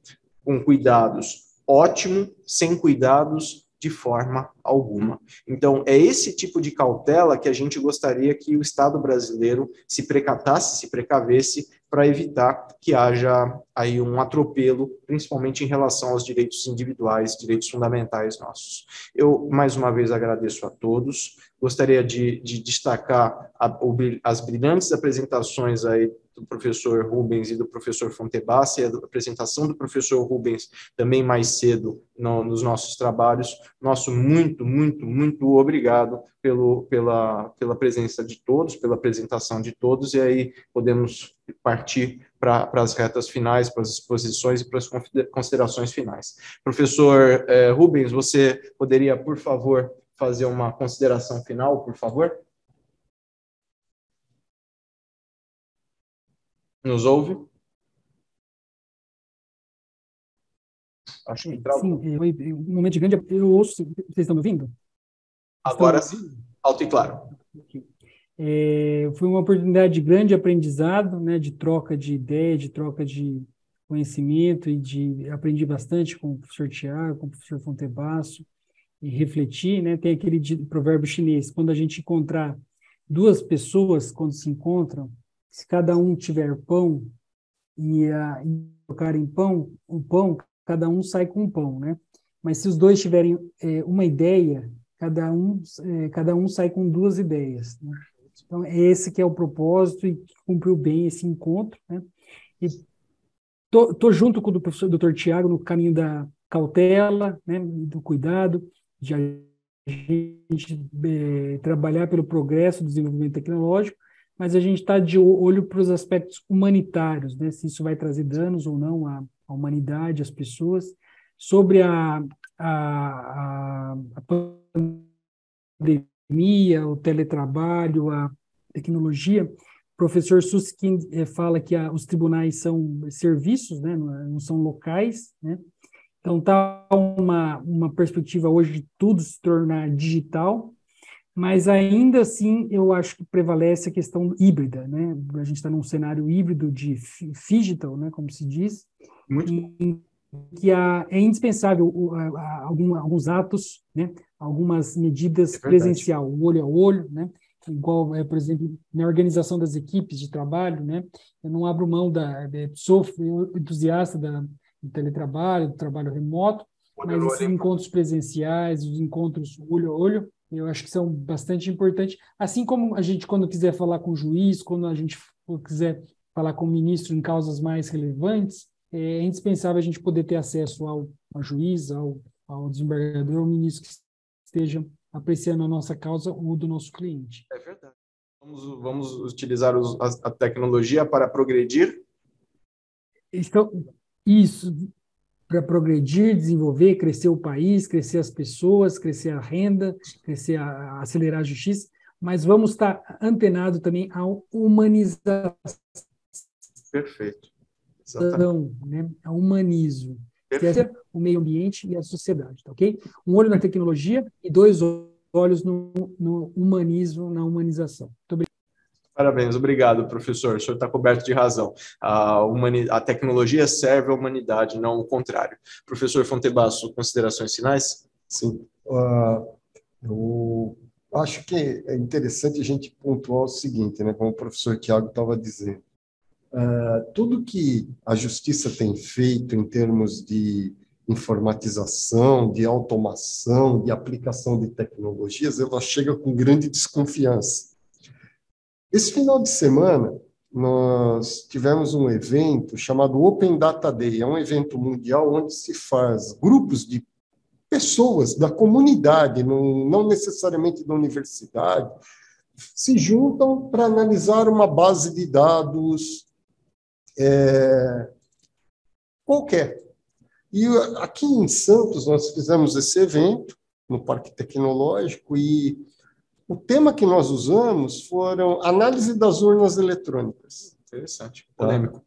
com cuidados, ótimo, sem cuidados, de forma alguma. Então, é esse tipo de cautela que a gente gostaria que o Estado brasileiro se precatasse, se precavesse, para evitar que haja aí um atropelo, principalmente em relação aos direitos individuais, direitos fundamentais nossos. Eu, mais uma vez, agradeço a todos. Gostaria de destacar as brilhantes apresentações aí do professor Rubens e do professor Fontebassi, a apresentação do professor Rubens também mais cedo nos nossos trabalhos. Nosso muito, muito, muito obrigado pela presença de todos, pela apresentação de todos, e aí podemos partir para as retas finais, para as exposições e para as considerações finais. Professor Rubens, você poderia, por favor, fazer uma consideração final, por favor? Nos ouve? Acho que travou. Sim, um momento de grande... Eu ouço... Vocês estão me ouvindo? Agora sim, alto e claro. Foi uma oportunidade de grande aprendizado, né, de troca de ideia, de troca de conhecimento, e aprendi bastante com o professor Tiago, com o professor Fontebasso, e refletir, né? Tem aquele provérbio chinês, quando a gente encontrar duas pessoas, quando se encontram, se cada um tiver pão e tocarem o pão, cada um sai com um pão, né? Mas se os dois tiverem uma ideia, cada um sai com duas ideias, né? Então, esse que é o propósito e que cumpriu bem esse encontro, né? E tô junto com o professor Dr. Tiago no caminho da cautela, né? Do cuidado, de a gente trabalhar pelo progresso do desenvolvimento tecnológico, mas a gente está de olho para os aspectos humanitários, né? Se isso vai trazer danos ou não à humanidade, às pessoas. Sobre a pandemia, o teletrabalho, a tecnologia, o professor Susskind fala que os tribunais são serviços, né, não são locais, né? Então, está uma perspectiva hoje de tudo se tornar digital, mas ainda assim eu acho que prevalece a questão híbrida, né? A gente está num cenário híbrido de phygital, né, como se diz, em que é indispensável alguns atos, né, algumas medidas presencial, olho a olho, né? Igual, por exemplo, na organização das equipes de trabalho, né? Eu não abro mão sou entusiasta do teletrabalho, do trabalho remoto, mas esses encontros presenciais, os encontros olho a olho, eu acho que são bastante importantes. Assim como a gente, quando quiser falar com o juiz, quando a gente quiser falar com o ministro em causas mais relevantes, é indispensável a gente poder ter acesso ao juiz, ao desembargador, ao ministro que esteja apreciando a nossa causa ou do nosso cliente. É verdade. Vamos utilizar a tecnologia para progredir? Então, isso, para progredir, desenvolver, crescer o país, crescer as pessoas, crescer a renda, acelerar a justiça, mas vamos estar antenado também à humanização. Perfeito. Exatamente. Né? Ao humanismo. O meio ambiente e a sociedade, tá ok? Um olho na tecnologia e 2 olhos no humanismo, na humanização. Muito obrigado. Parabéns, obrigado, professor. O senhor está coberto de razão. A tecnologia serve à humanidade, não o contrário. Professor Fontebasso, considerações finais? Sim. Eu acho que é interessante a gente pontuar o seguinte, né, como o professor Tiago estava dizendo. Tudo que a justiça tem feito em termos de informatização, de automação, de aplicação de tecnologias, ela chega com grande desconfiança. Esse final de semana, nós tivemos um evento chamado Open Data Day. É um evento mundial onde se faz grupos de pessoas da comunidade, não necessariamente da universidade, se juntam para analisar uma base de dados qualquer. E aqui em Santos nós fizemos esse evento no Parque Tecnológico e o tema que nós usamos foram análise das urnas eletrônicas. Interessante, polêmico.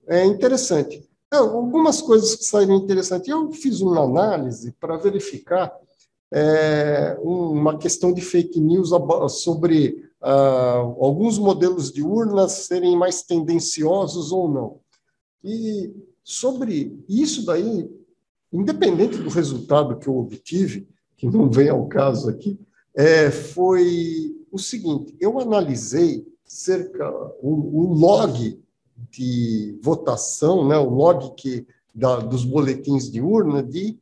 É interessante. Algumas coisas que saíram interessantes. Eu fiz uma análise para verificar uma questão de fake news sobre alguns modelos de urnas serem mais tendenciosos ou não. E sobre isso daí, independente do resultado que eu obtive, que não vem ao caso aqui, foi o seguinte: eu analisei o log de votação, né, o log dos boletins de urna de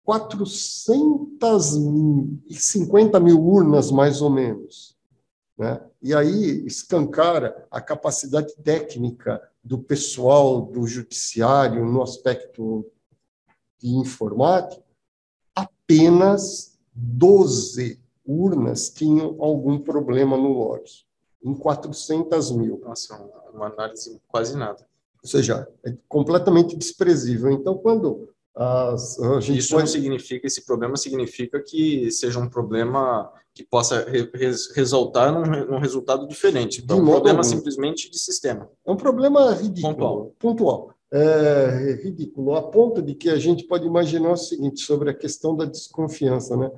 450 mil urnas, mais ou menos. Né? E aí escancara a capacidade técnica do pessoal do judiciário no aspecto de informática. Apenas 12 urnas tinham algum problema no log, em 400 mil. Nossa, uma análise quase nada. Ou seja, é completamente desprezível. Então, quando esse problema significa que seja um problema que possa resultar num resultado diferente. Então, é um problema simplesmente de sistema. É um problema ridículo. Pontual. É ridículo, a ponto de que a gente pode imaginar o seguinte sobre a questão da desconfiança, né?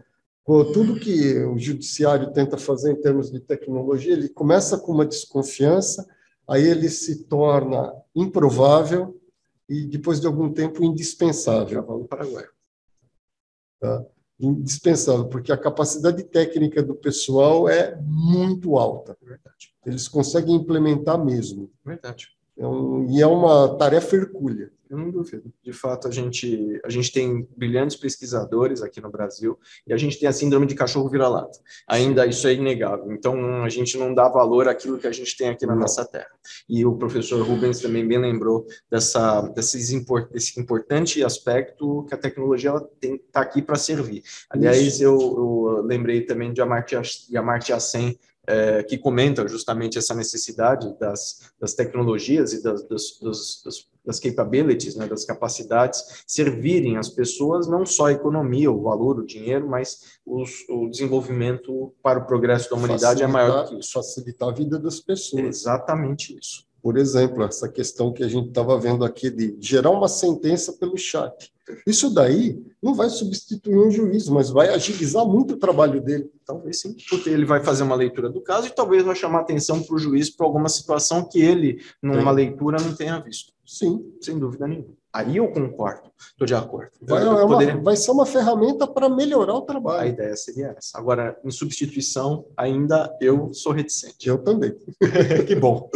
Tudo que o judiciário tenta fazer em termos de tecnologia, ele começa com uma desconfiança, aí ele se torna improvável e, depois de algum tempo, indispensável. Cavalo paraguaio. Tá? Indispensável, porque a capacidade técnica do pessoal é muito alta. Verdade. Eles conseguem implementar mesmo. Verdade. E é uma tarefa hercúlea. Eu não duvido. De fato, a gente tem brilhantes pesquisadores aqui no Brasil e a gente tem a síndrome de cachorro vira-lata. Ainda isso é inegável. Então, a gente não dá valor àquilo que a gente tem aqui na nossa terra. E o professor Rubens também bem lembrou desse importante aspecto que a tecnologia está aqui para servir. Aliás, eu lembrei também de Amartya Sen, que comenta justamente essa necessidade das tecnologias e das capabilities, né, das capacidades, servirem às pessoas, não só a economia, o valor, o dinheiro, mas o desenvolvimento para o progresso da humanidade é maior do que isso. Facilitar a vida das pessoas. Exatamente isso. Por exemplo, essa questão que a gente estava vendo aqui de gerar uma sentença pelo chat. Isso daí não vai substituir um juiz, mas vai agilizar muito o trabalho dele. Talvez sim, porque ele vai fazer uma leitura do caso e talvez vai chamar atenção para o juiz para alguma situação que ele, numa leitura, não tenha visto. Sim. Sem dúvida nenhuma. Aí eu concordo, estou de acordo. Vai ser uma ferramenta para melhorar o trabalho. A ideia seria essa. Agora, em substituição, ainda eu sou reticente. Eu também. Que bom.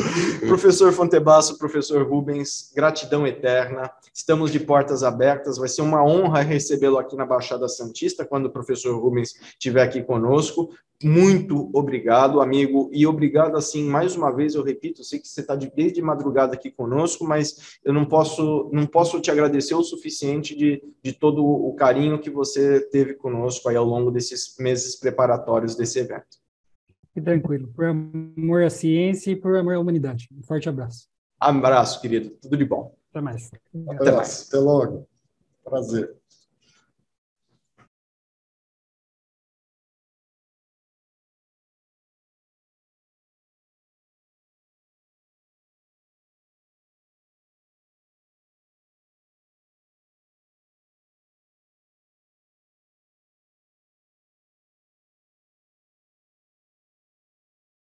Professor Fontebasso, professor Rubens, gratidão eterna. Estamos de portas abertas. Vai ser uma honra recebê-lo aqui na Baixada Santista, quando o professor Rubens estiver aqui conosco. Muito obrigado, amigo. E obrigado, assim, mais uma vez, eu repito, eu sei que você está desde madrugada aqui conosco, mas eu não posso te agradecer o suficiente de todo o carinho que você teve conosco aí ao longo desses meses preparatórios desse evento. Fique tranquilo. Por amor à ciência e por amor à humanidade. Um forte abraço. Abraço, querido. Tudo de bom. Até mais. Até logo. Prazer.